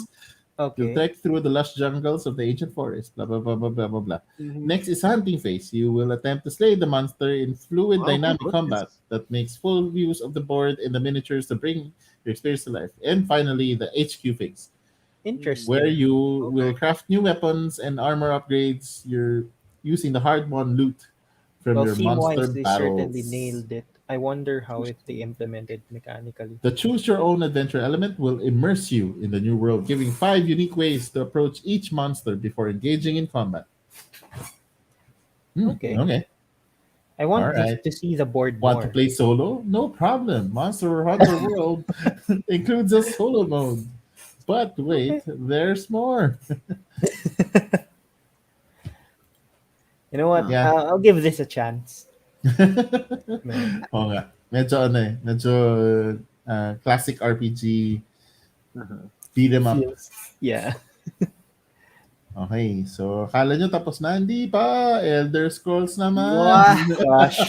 You'll Okay. trek through the lush jungles of the ancient forest. Blah, blah, blah, blah, blah, blah, blah. Mhm. Next is hunting phase. You will attempt to slay the monster in fluid Wow, who dynamic wrote combat this? that makes full use of the board and the miniatures to bring your experience to life. And finally, the HQ phase, where Interesting. you Okay. will craft new weapons and armor upgrades. You're using the hard-won loot from Well, your theme monster wise, they certainly battles. nailed it. I wonder how it they implemented mechanically. The choose your own adventure element will immerse you in the new world, giving 5 unique ways to approach each monster before engaging in combat. Okay. Okay. I All want right. to see the board Want to more. play solo? No problem. Monster Hunter World includes a solo mode. But wait, Okay. there's more. You know what? Huh. Yeah. I'll give this a chance. No. Oo nga. Medyo ano eh. Medyo classic RPG Uh-huh. beat 'em up. Feels. Yeah. Okay, so akala nyo tapos na? Hindi pa. Elder Scrolls naman. What? Gosh.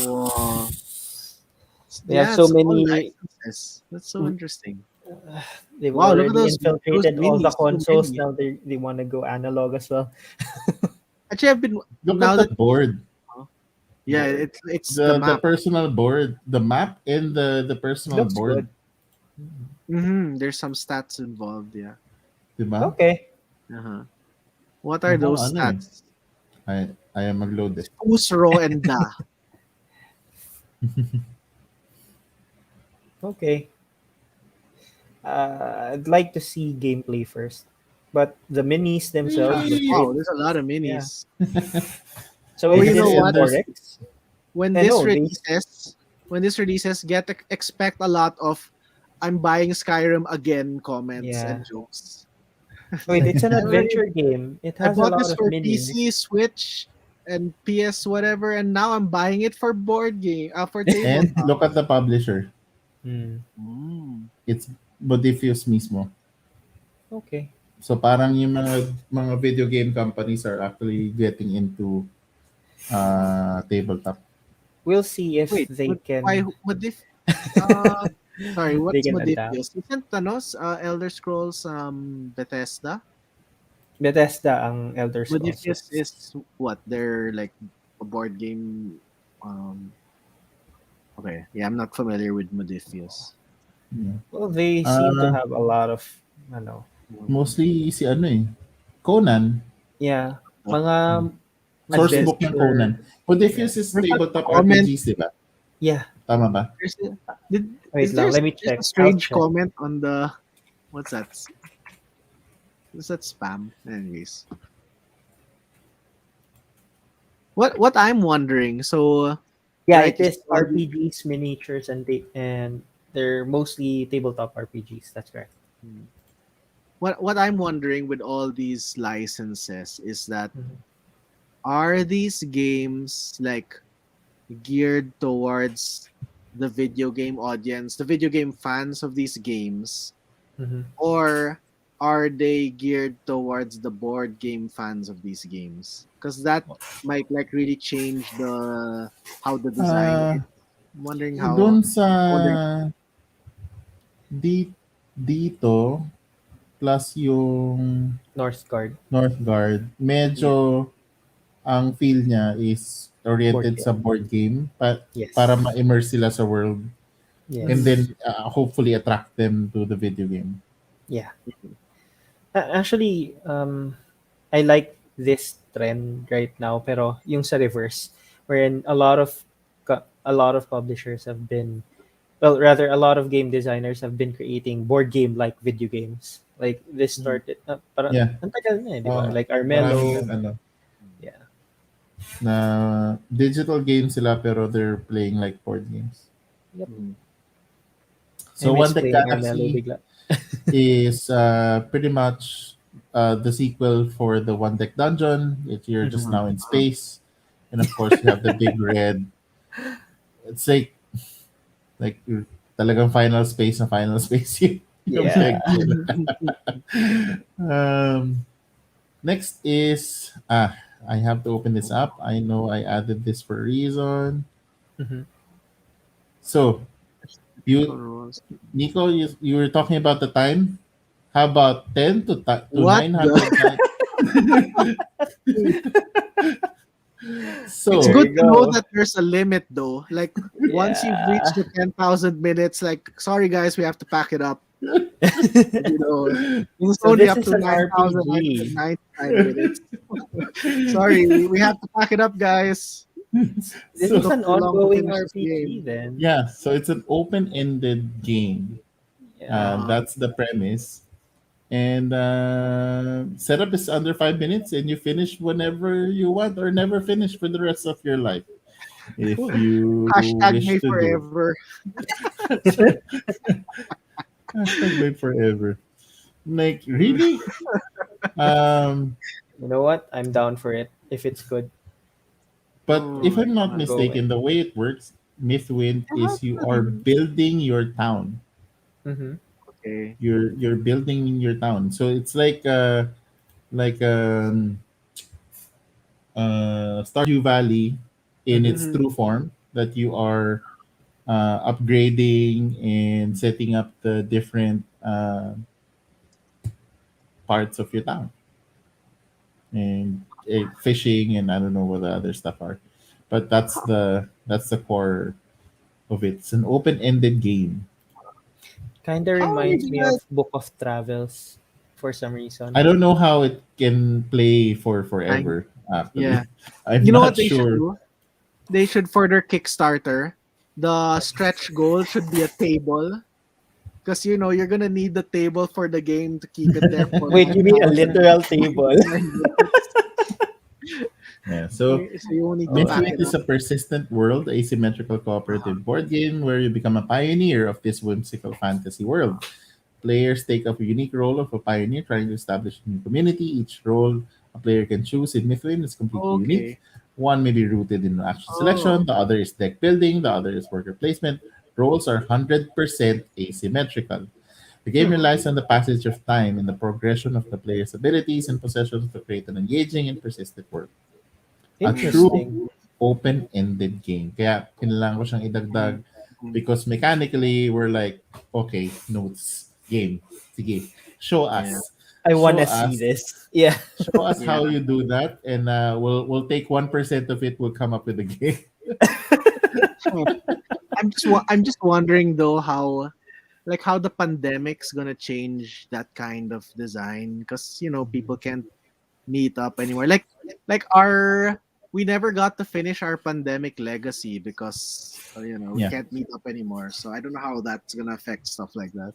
Wow. They have Yeah, so it's all many. licenses. That's so interesting. They've Wow, look at already those infiltrated all the minis. So consoles. many. Now they want to go analog as well. Actually, I've been Look now at that the board. yeah, it's the The map. personal board, the map and the personal Looks board. good. There's some stats involved. Yeah. Diba? Okay. Uh-huh. What are Mukhang those ano eh. stats? I am mag-load eh. Usro and Da. Okay. I'd like to see gameplay first, but the minis themselves look Wow, great. there's a lot of Yeah. minis. So Oh, is you know this what? 4X? When Eh, this no, they- releases, expect a lot of "I'm buying Skyrim again" comments Yeah. and jokes. Wait, it's an I already- adventure game. It I has a bought lot this of for minis. PC, Switch, and PS whatever, and now I'm buying it for board game, for And tabletop. look at the publisher. Hmm. It's Modifius mismo. Okay. So parang yung mga video game companies are actually getting into tabletop. We'll see if Wait, they can. why uh, sorry, They what's can adapt. Modifius? Isn't Elder Scrolls Bethesda? Bethesda ang Elder Scrolls. Modifius is what? They're like a board game. Okay, yeah, I'm not familiar with Modifius. Yeah. Well, they seem to Uh, have a lot of, ano, Mostly si ano eh. Conan. yeah, mga Source book ng adventure. Conan. Modifius is There's a tabletop comment- RPGs, di ba? Yeah. Tama ba? Wait lang, let me there's check. a strange I'll check. comment on the what's that? Is that spam? Anyways. What I'm wondering, so Yeah, Right, it is it's all- RPGs, miniatures, and they're mostly tabletop RPGs. That's correct. what I'm wondering with all these licenses is that Mhm. are these games like geared towards the video game audience, the video game fans of these games, Mhm. or are they geared towards the board game fans of these games? Because that might like really change the how the design Uh, is. I'm wondering dun how. sa I'm wondering. di, dito, plus yung Northgard Northgard, Yeah. medyo ang feel niya is board oriented game. sa board game para Yes. ma-immerse sila sa world and Mhm. Yes. then hopefully attract them to the video game. Yeah. Actually, I like this trend right now, pero yung sa reverse, wherein a lot of publishers have been, well, rather a lot of game designers have been creating board game like video games. Like this Mhm. started, parang Yeah. ang tagal na eh, di ba? Oh, Like maraming Armello, ano yeah. na digital games sila pero they're playing like board games. Yep. Mhm. I So miss One Deck playing Armello Galaxy bigla. is pretty much the sequel for the One Deck Dungeon. You're just Mhm. now in space, and of course you have the big red. It's like you're talagang final space na final space yung Yeah. peg nila. Um, next is I have to open this up. I know I added this for a reason. Mhm. So Critical you roles. Nico, you were talking about the time. How about 10 to What the? 900 times? It's There So, good you to know go. that there's a limit though. Like once you've Yeah. reached the 10,000 minutes, like sorry guys, we have to pack it up. You know, it's So only this up is to an RPG. 9,999 minutes. Sorry, we have to pack it up, guys. This so is Took an too long to ongoing finish this RPG game. then. yeah, so it's an open-ended game. Yeah. That's the premise. And setup is under 5 minutes, and you finish whenever you want, or never finish for the rest of your life if Cool. you Hashtag wish May to do. forever. Hashtag wait forever. Like really? Um, You know what? I'm down for it if it's good. but Oh if my I'm not I'll go mistaken, in. the way it works, Mythwind, is you are god. building your town. Mm-hmm. Okay. You're building in your town. So it's like Stardew Valley in Mm-hmm. its Mhm. true form that you are upgrading and setting up the different parts of your town and fishing and I don't know what the other stuff are, but that's the core of it. It's an open-ended game. Kind of How are you reminds me of gonna Book of Travels for some I reason. don't know how it can play for I forever. yeah. Actually, I'm You know not what they should sure. do? They should for their Kickstarter, the stretch goal should be a table. Because you know you're gonna need the table for the game to keep it there for Wait, you mean a literal table? 9,999 minutes. Yeah. So So you won't need to Oh, pack Mythwit it nice. is up. a persistent world asymmetrical cooperative board game where you become a pioneer of this whimsical fantasy world. Players take up a unique role of a pioneer trying to establish a new community. Each role a player can choose in Mythwin is completely unique. Okay. One may be rooted in action Oh. selection, the other is deck building, the other is worker placement. Roles are 100% asymmetrical. The game Hmm. relies on the passage of time and the progression of the player's abilities and possessions to create an engaging and persistent world. A true Interesting. open-ended game. Kaya kailangan ko siyang idagdag Mhm. because mechanically we're like, okay, notes, game. Sige, show Yeah. us. I Show wanna see us. this. Yeah. Show us Yeah. how you do that, and we'll take 1% of it. We'll come up with a game. I'm just wondering though how like how the pandemic's gonna change that kind of design because you know people can't meet up anymore. Like our we never got to finish our pandemic legacy because you know we Yeah, can't meet up anymore. So I don't know how that's gonna affect stuff like that.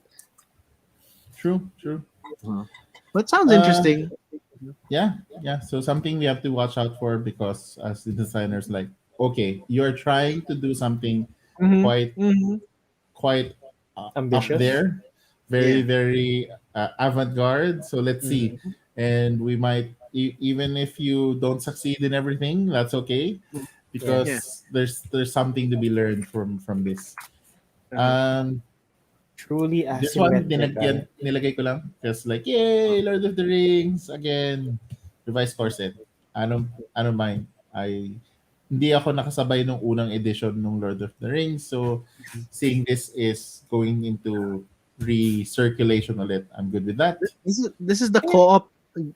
true, true. Uh-huh. But sounds Uh, interesting. yeah, yeah. So something we have to watch out for because as the designers, like, okay, you're trying to do something Hmm. quite Hmm. quite up Ambitious. there, very Yeah. very avant-garde. So let's see, Mm-hmm. and we might even if you don't succeed in everything, that's okay Yeah. Yes. because there's something to be learned from this. Uh-huh. Um, Truly This one, asymmetrical. nilagay ko lang. Just like, yay, Lord of the Rings again. Revised core set. I don't mind. Hindi ako nakasabay nung unang edition ng Lord of the Rings. So, seeing this is going into recirculation ulit, I'm good with that. This is the co-op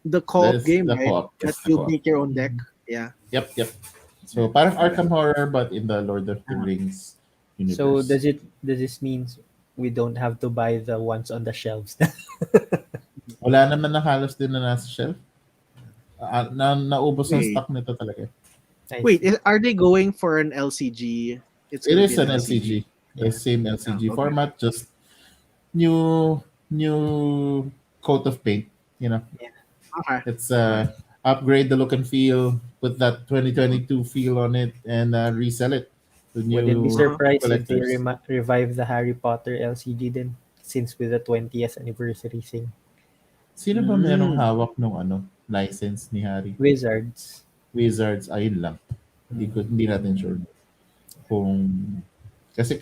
That's game, the right? co-op. That That's the you co-op. make your own deck. Yeah. Yep. So, parang Arkham Horror but in the Lord of the Rings So universe. does this mean we don't have to buy the ones on the shelves? Wala naman na halos din na nasa shelf. Naubos ang Wait, stock nito talaga. I wait. see. Are they going for an LCG? It's It gonna be is an an LCG. LCG. Yeah. It's same Oh, LCG okay. format, just new coat of paint. You know, Yeah. Okay. it's upgrade the look and feel, put that 2022 feel on it, and resell it to Wouldn't be new Uh-huh. surprised if they collectors. revive the Harry Potter LCG then, since with the 20th anniversary thing. Sino ba merong Mm. hawak nung license ni Harry? Wizards. Wizards, ayun lang. Hindi natin sure kung kasi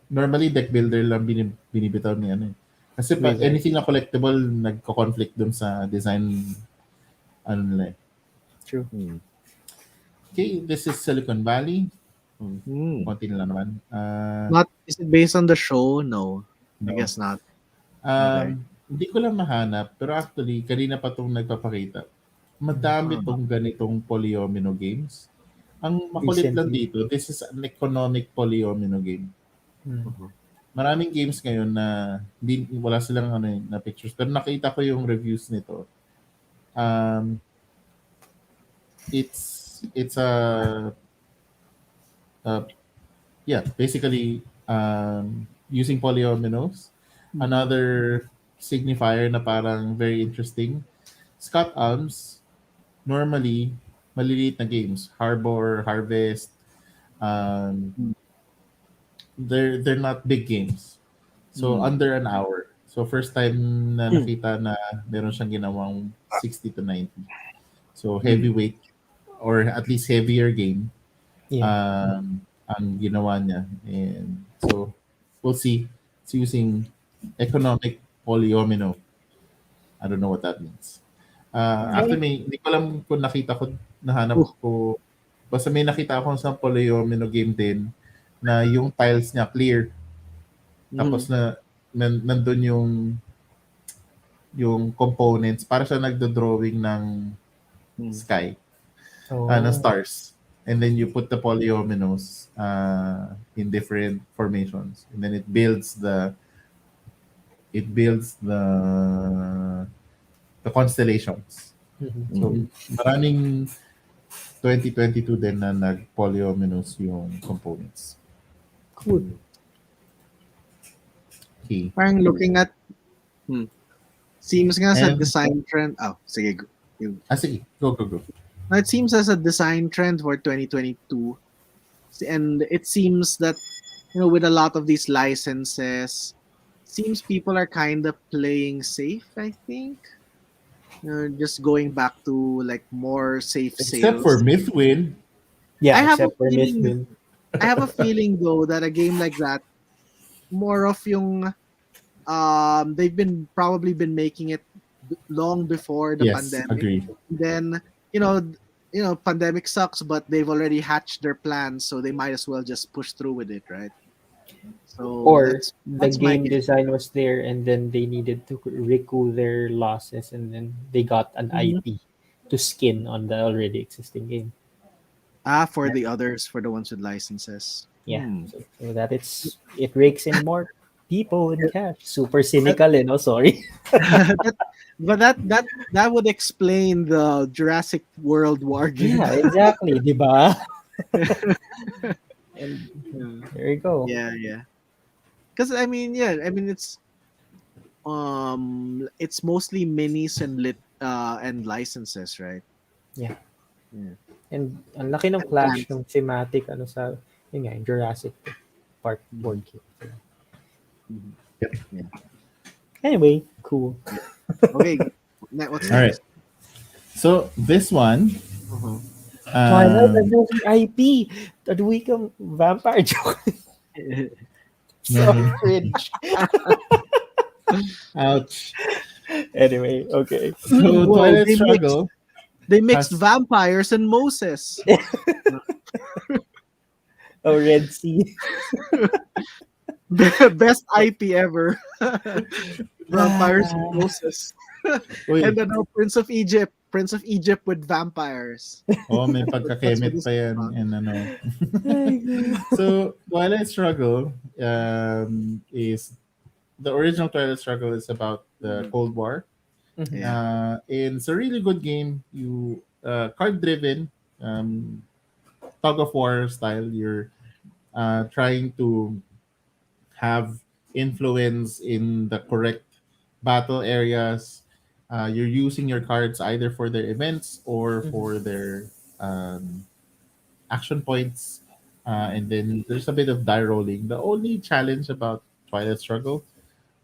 normally deck builder lang binibitaw ni ano eh. Kasi Wizards. anything na collectible nagko-conflict dun sa design nila eh. True. Okay, this is Silicon Valley. Mm. Konti na lang naman. Not is it based on the show? No, I No. guess not. Okay. Hindi ko lang mahanap pero actually kanina pa tong nagpapakita. Madami Uh-huh. tong ganitong polyomino games. Ang makulit lang Recently. dito, this is an economic polyomino game. Mm. Uh-huh. Maraming games ngayon na wala silang na pictures pero nakita ko yung reviews nito. It's yeah, basically using polyominoes. Another signifier na parang very interesting. Scott Alms, normally maliliit na games, Harbor, Harvest, they're not big games. So under an hour. So first time na nakita na meron siyang ginawang 60 to 90. So heavyweight or at least heavier game Yeah. ang ginawa niya. And so we'll see. It's using economic polyomino. I don't know what that means. Actually, hindi ko alam kung nakita ko, nahanap Oh. ko. Basta may nakita ako sa polyomino game din na yung tiles niya clear. Tapos nandun yung components para siya nagdo-drawing ng sky, ng Oh. stars. And then you put the polyominoes in different formations. And then it builds the constellations. So maraming 2022 din na nag-polyominoes yung components. Cool. Okay. Parang looking at seems nga sa And- design trend. Oh, sige. Sige. Go. No, it seems as a design trend for 2022. And it seems that with a lot of these licenses, seems people are kind of playing safe, I think. Just going back to like more safe Except sales. for Mythwind. Yeah, I have a except for feeling- Mythwind. I have a feeling though that a game like that, more of yung they've probably been making it long before the Yes, pandemic. agree. Then pandemic sucks, but they've already hatched their plans, so they might as well just push through with it, right? So Or the that's my game guess. design was there and then they needed to recoup their losses and then they got an IP to skin on the already existing game. For the others, for the ones with licenses. Yeah. So that it rakes in more people in cash. Super cynical, sorry. But that would explain the Jurassic World War game. Yeah, exactly, diba? And there you go. Yeah. Because it's mostly minis and licenses, right? Yeah. And ang laki ng clash ng thematic sa yun nga, yung Jurassic Park board game. Yep. Yeah. Anyway, cool. Okay. What's All right. next? So this one, Twilight Adventure IP. Tadwi kang vampire joke. No, So no, no. cringe. Ouch. Anyway, okay. So Whoa, Twilight Struggle they mixed has vampires and Moses. Oh, Red Sea. Best IP ever. Vampires and Moses. And uy, then Prince of Egypt. Prince of Egypt with vampires. oh, may That's what pagkakemit this pa is yan about. and ano. Ay, God. So Twilight Struggle is the original Twilight Struggle is about the Mhm. Cold War. Mhm. Yeah. And it's a really good game. You card driven, um, tug of war style. You're trying to have influence in the correct battle areas. You're using your cards either for their events or Mhm. for their um, action points. And then there's a bit of die rolling. The only challenge about Twilight Struggle,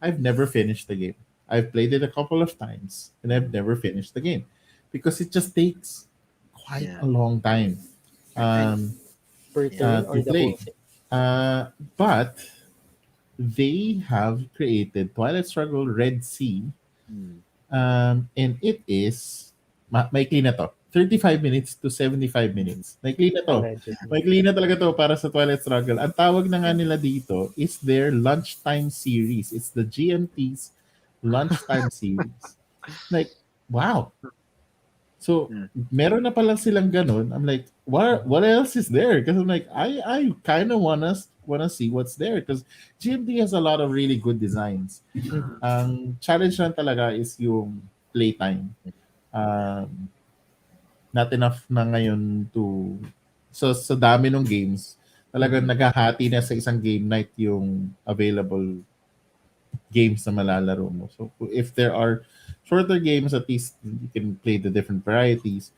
I've never finished the game. I've played it a couple of times and I've never finished the game because it just takes quite Yeah. a long time I um, Per yeah. turn to or the whole play. thing? But they have created Twilight Struggle Red Sea, Mm. and it is, maikli na to, 35 minutes to 75 minutes. Maikli na to. Allegedly. Maikli na talaga to para sa Twilight Struggle. Ang tawag na nga Yeah. nila dito is their lunchtime series. It's the GMT's lunchtime series. Like, wow. So, Yeah. meron na pala silang ganun. I'm like, what else is there? Because I'm like, I kind of wanna see what's there because GMT has a lot of really good designs. Mhm. Ang challenge lang talaga is yung playtime. Um, Not enough na ngayon to so sa dami ng games, talagang Mhm. naghahati na sa isang game night yung available games na malalaro mo. So if there are shorter games, at least you can play the different varieties.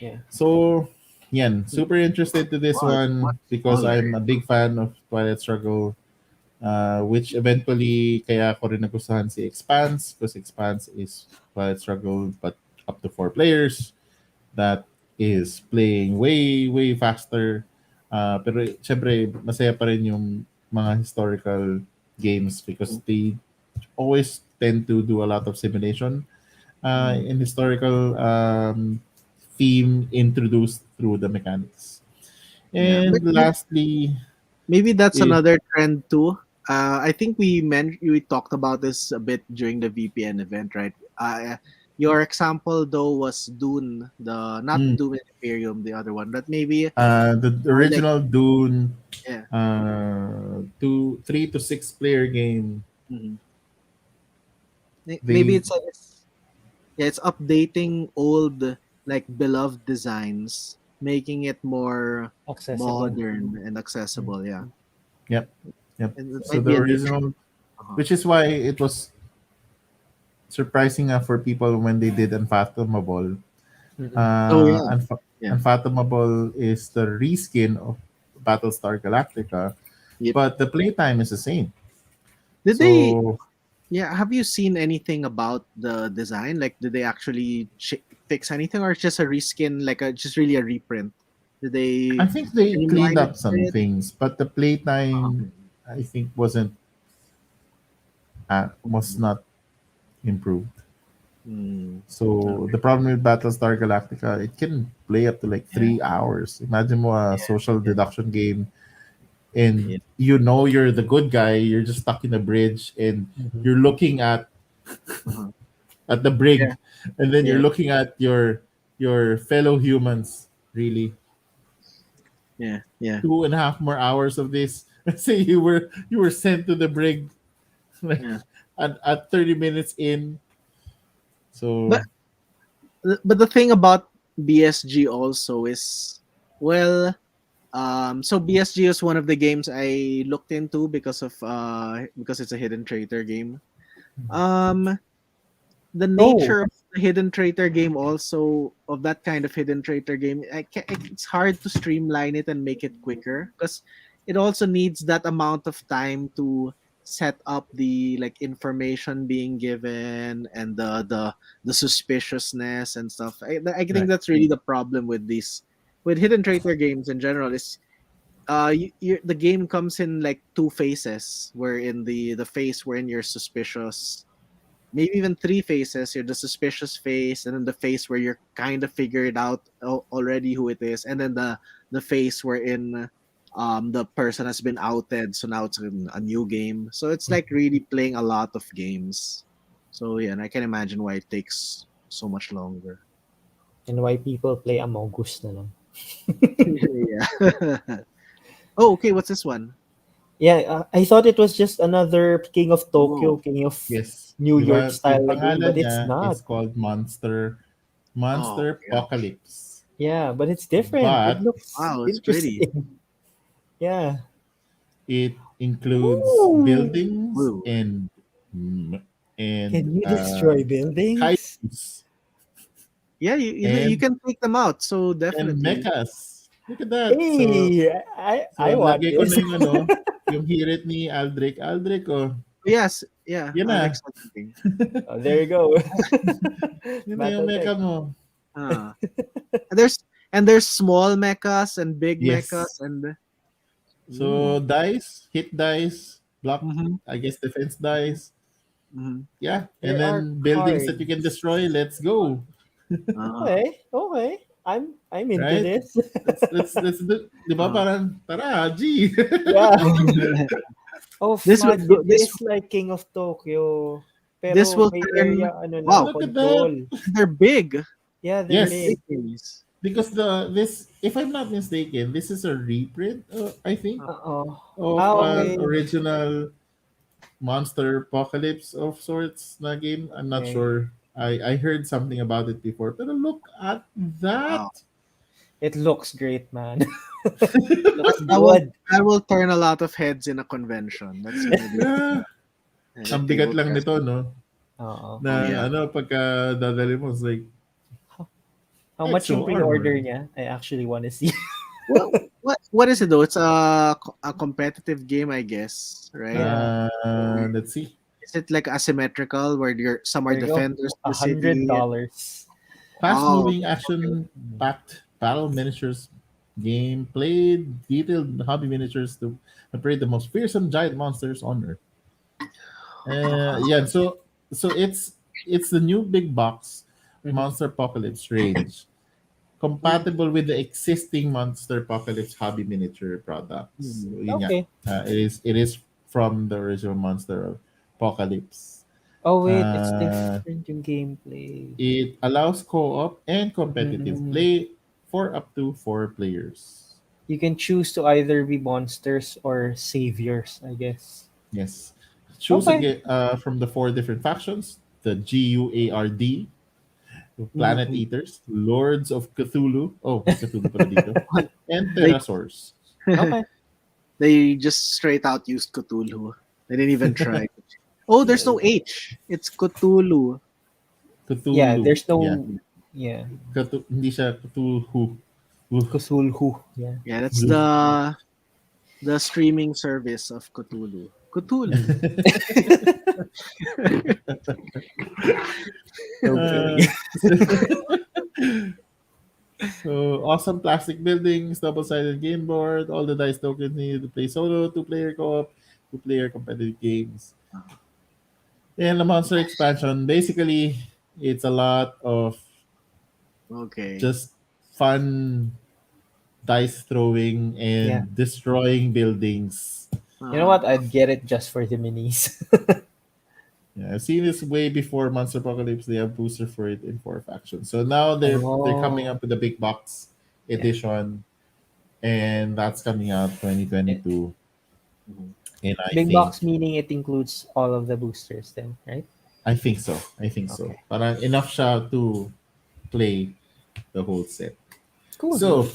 Yeah. So yan, super interested to this Wow, it's much one because smaller. I'm a big fan of Twilight Struggle, which eventually kaya ko rin nagustuhan si Expanse because Expanse is Twilight Struggle but up to 4 players that is playing way faster. Pero syempre masaya pa rin yung mga historical games because they always tend to do a lot of simulation Mm. in historical theme introduced through the mechanics. Yeah. And lastly, Maybe that's is another trend too. I think we talked about this a bit during the VPN event, right? Your example though was Dune, the not mm, Dune Imperium, the other one, but maybe the like original Dune yeah, 3 to 6 player game. mhm. Maybe They it's updating old like beloved designs, making it more Accessible. modern and Mm. accessible. Yeah, Yep, yep. and it So might the be a new trend. original, Uh-huh. which is why it was surprising for people when they did Unfathomable. Mhm. Oh yeah, yeah, Unfathomable is the reskin of Battlestar Galactica, yep. but the playtime is the same. Did they? So Yeah, have you seen anything about the design? Like, did they actually fix anything, or it's just a reskin, like a just really a reprint? Did I they think they cleaned streamline it up a some bit? things, but the Uh, playtime I think was not improved. mm, So the okay. problem with Battlestar Galactica, it can play up to like Yeah, 3 hours. Imagine mo a social yeah, deduction game and yeah. you're the good guy, you're just stuck in a bridge and Mhm. you're looking Uh-huh. at the Yeah, brig and then you're yeah, looking at your fellow humans really yeah, yeah, 2.5 more hours of this. Let's say you were sent to the brig like yeah. at 30 minutes in. But So but the thing about BSG also is, well, so BSG is one of the games I looked into because it's a hidden traitor game. Um, the Oh. nature of the hidden traitor game also of that kind of hidden traitor game it's hard to streamline it and make it quicker because it also needs that amount of time to set up the like information being given and the suspiciousness and stuff. I think right. that's really the problem with these with hidden traitor games in general is the game comes in like two phases, wherein the phase wherein you're suspicious, maybe even three phases. You're the suspicious phase, and then the phase where you're kind of figured out already who it is, and then the phase wherein the person has been outed, so now it's a new game. So it's like really playing a lot of games. So yeah, and I can imagine why it takes so much longer. And why people play Among Us na lang. Yeah. Oh, okay. What's this one? Yeah, I thought it was just another King of Tokyo, Oh, King of Yes. New Di York ba? Yung style na game, pangalan but it's niya not. is called oh, Monster yeah. Apocalypse. Yeah, but it's different. It But looks Wow, it's pretty. interesting. Yeah. it includes Ooh. buildings Blue. mm, and Can you destroy buildings? kaijus Yeah, you and can take them out. So and definitely. mechas. Look at that. So Hey, I want lagay ko this. na yung yung hirit ni Aldrich. Aldrich, oh. Yes, yeah. Yan na. Alex something. Oh, there you go. Yun na yung Battle mecha tech. mo. Ah. And there's small mechas and big Yes. mechas and So ooh. dice, hit dice, block, Mm-hmm. I guess defense dice. Mm-hmm. Yeah. And There are then buildings that you can cards. destroy. Let's go. Uh, Okay, okay. I'm into Right? this. Let's do, di ba uh. parang, tara, G. Yeah. Oh, This would fun. go It this is like King of Tokyo. this Pero will may turn area ano na wow, Look at that. control. they're big. Yeah, they're They're Yes. big. big games. Because this, if I'm not mistaken, this is a reprint, I think, Oo. of Ah, an okay. original Monster Apocalypse of sorts na game. I'm not Okay. sure. I heard something about it before. But look at that. Wow. It looks great, man. That, Looks that will good. that will turn a lot of heads in a convention. That's gonna be Yeah. that Ang bigat table lang test. nito, no? Oo. Oh Na yeah. pagka dadali mo, it's like, How much yung exo pre-order armor. niya? I actually want to see. What is it though? It's a competitive game, I guess, right? Yeah. Let's see. Is it like asymmetrical where some are There you go. defenders of the city? $100. Oh, Fast-moving, action-packed battle miniatures game. Played detailed hobby miniatures to operate the most fearsome giant monsters on Earth. Yeah, so it's the new big box Mhm. Monster Apocalypse range, compatible with the existing Monster Apocalypse hobby miniature products. So, yun nga. Okay. It is from the original Monster Apocalypse. Oh wait, it's Uh, different yung gameplay. it allows co-op and competitive Mm. play for up to 4 players. You can choose to either be monsters or saviors, I guess. Yes. Choose Okay. again from the 4 different factions: the GUARD, Planet mhm. Eaters, Lords of Cthulhu. Oh, may Cthulhu pala dito. And they Pterosaurs. Okay. they just straight out used Cthulhu. They didn't even try. Oh, there's no H. It's Cthulhu. Yeah, Cthulhu. there's Yeah. no yeah. Hindi siya Cthulhu. Cthulhu. Yeah. Yeah, that's the streaming service of Cthulhu. Cthulhu. Okay. So awesome plastic buildings, double-sided game board, all the dice tokens needed to play solo, two-player co-op, two-player competitive games. And the monster expansion, basically, it's a lot of Okay. just fun dice throwing Yeah. and destroying buildings. You know what? I'd get it just for the minis. Yeah, I've seen this way before Monster Apocalypse. They have booster for it in 4 factions. So now they're coming Oh. up with the big box Yeah. edition, and that's coming out Yeah. 2022. Mhm. And I Big think box meaning it includes all of the boosters then, right? I think so. I think so. Okay. Parang enough siya to play the whole set. Cool. So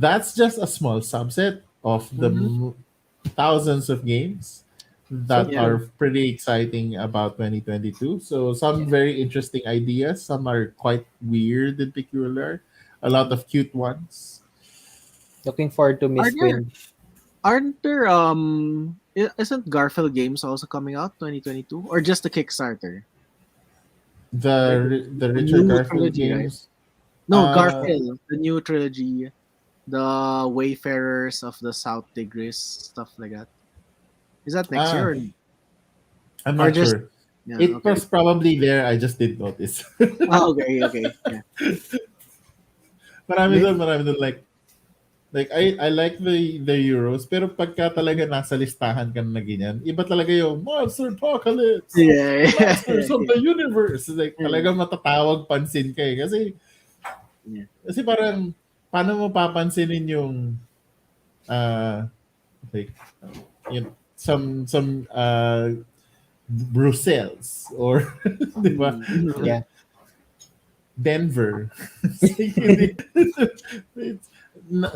that's just a small subset of the Mhm. thousands of games that So Yeah. are pretty exciting about 2022. So some Yeah. very interesting ideas, some are quite weird and peculiar, a lot of cute ones. Looking forward to Are Miss there Quinn. aren't there isn't Garfield Games also coming out 2022 or just the Kickstarter? The The Richard new Garfield trilogy, right? games. No, Uh Garfield, the new trilogy. the Wayfarers of the South Tigris, stuff like that. Is that next Ah, year I'm or not just sure. yeah? It Okay. was probably there. I just didn't notice. Oh, okay. Okay. Yeah. Marami May- doon, marami doon. Like I like the Euros, pero pagka talaga nasa listahan ka na ganyan, iba talaga yung Monster Apocalypse, Yeah. Yeah. Masters of Yeah. the Universe. Like Yeah. talaga matatawag pansin ka eh. Yeah. Kasi parang paano mo papansinin yung uh, like some Brussels or di ba? Mm. Yeah. Denver. It's,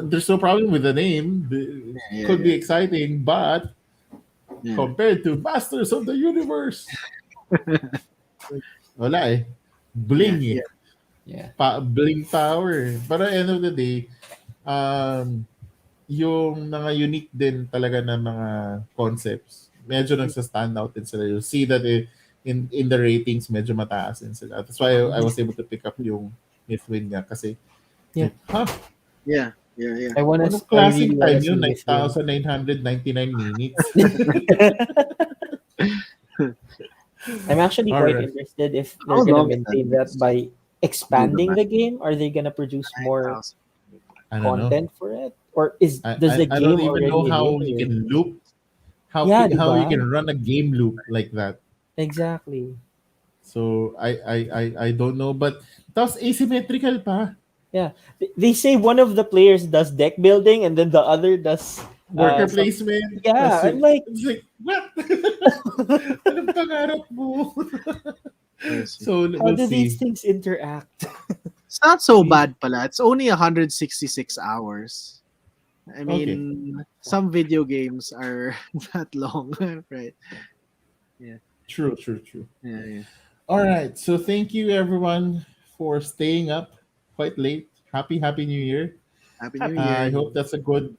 there's no problem with the name. It Yeah. could be Yeah. exciting, but Yeah. compared to Masters of the Universe, wala eh. Yeah. Bling eh. Yeah. Yeah. Bling power. But at the end of the day, um, yung mga unique din talaga na mga concepts, medyo nagsa-stand out din sila. You see that in the ratings, medyo mataas din sila. That's why I was able to pick up yung Mythwin nga kasi, Yeah. like, huh? Yeah. Yeah. Yeah. Anong I really classic wanna time see yun? Miss Win. 9,999 minutes. I'm actually All quite right. interested if How they're gonna long is that? maintain that by Do the expanding math. the game. Are they gonna produce more 9,000. I don't know. content for it, or is I, does I, the I don't game even know already how you linear? can loop, Yeah, di how you ba? can run a game loop like that. Exactly. So I don't know, but tapos asymmetrical pa. Yeah. They say one of the players does deck building and then the other does Worker some. placement. Yeah, Tapos I'm like, it's like, what? Anong pangarap mo? I see. So how we'll do these see. things interact? It's not so We, bad pala. It's only 166 hours. I okay. mean, some video games are that long, right? Yeah. True, true, true. Yeah. Yeah. All right. So thank you everyone for staying up quite late. Happy New Year. Happy New Happy Year. I New hope that's a good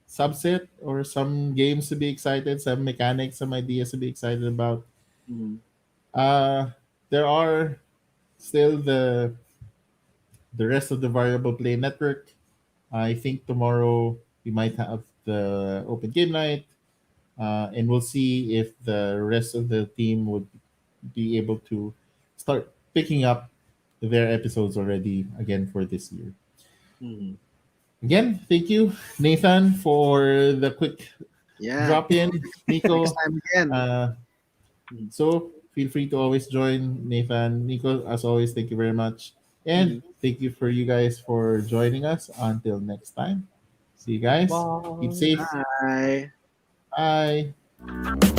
subset or some games to be excited, some mechanics, some ideas to be excited about. Mhm. Uh, there are still the rest of the variable play network. I think tomorrow we might have the open game night, and we'll see if the rest of the team would be able to start picking up their episodes already again for this year. Mhm. Again, thank you, Nathan, for the quick Yeah. drop in. Next Nico, time again. uh, Mhm. so feel free to always join Nathan. Nico, as always, thank you very much. And Mhm. thank you for you guys for joining us. Until next time. See you guys. Keep Bye. safe. Bye. Bye.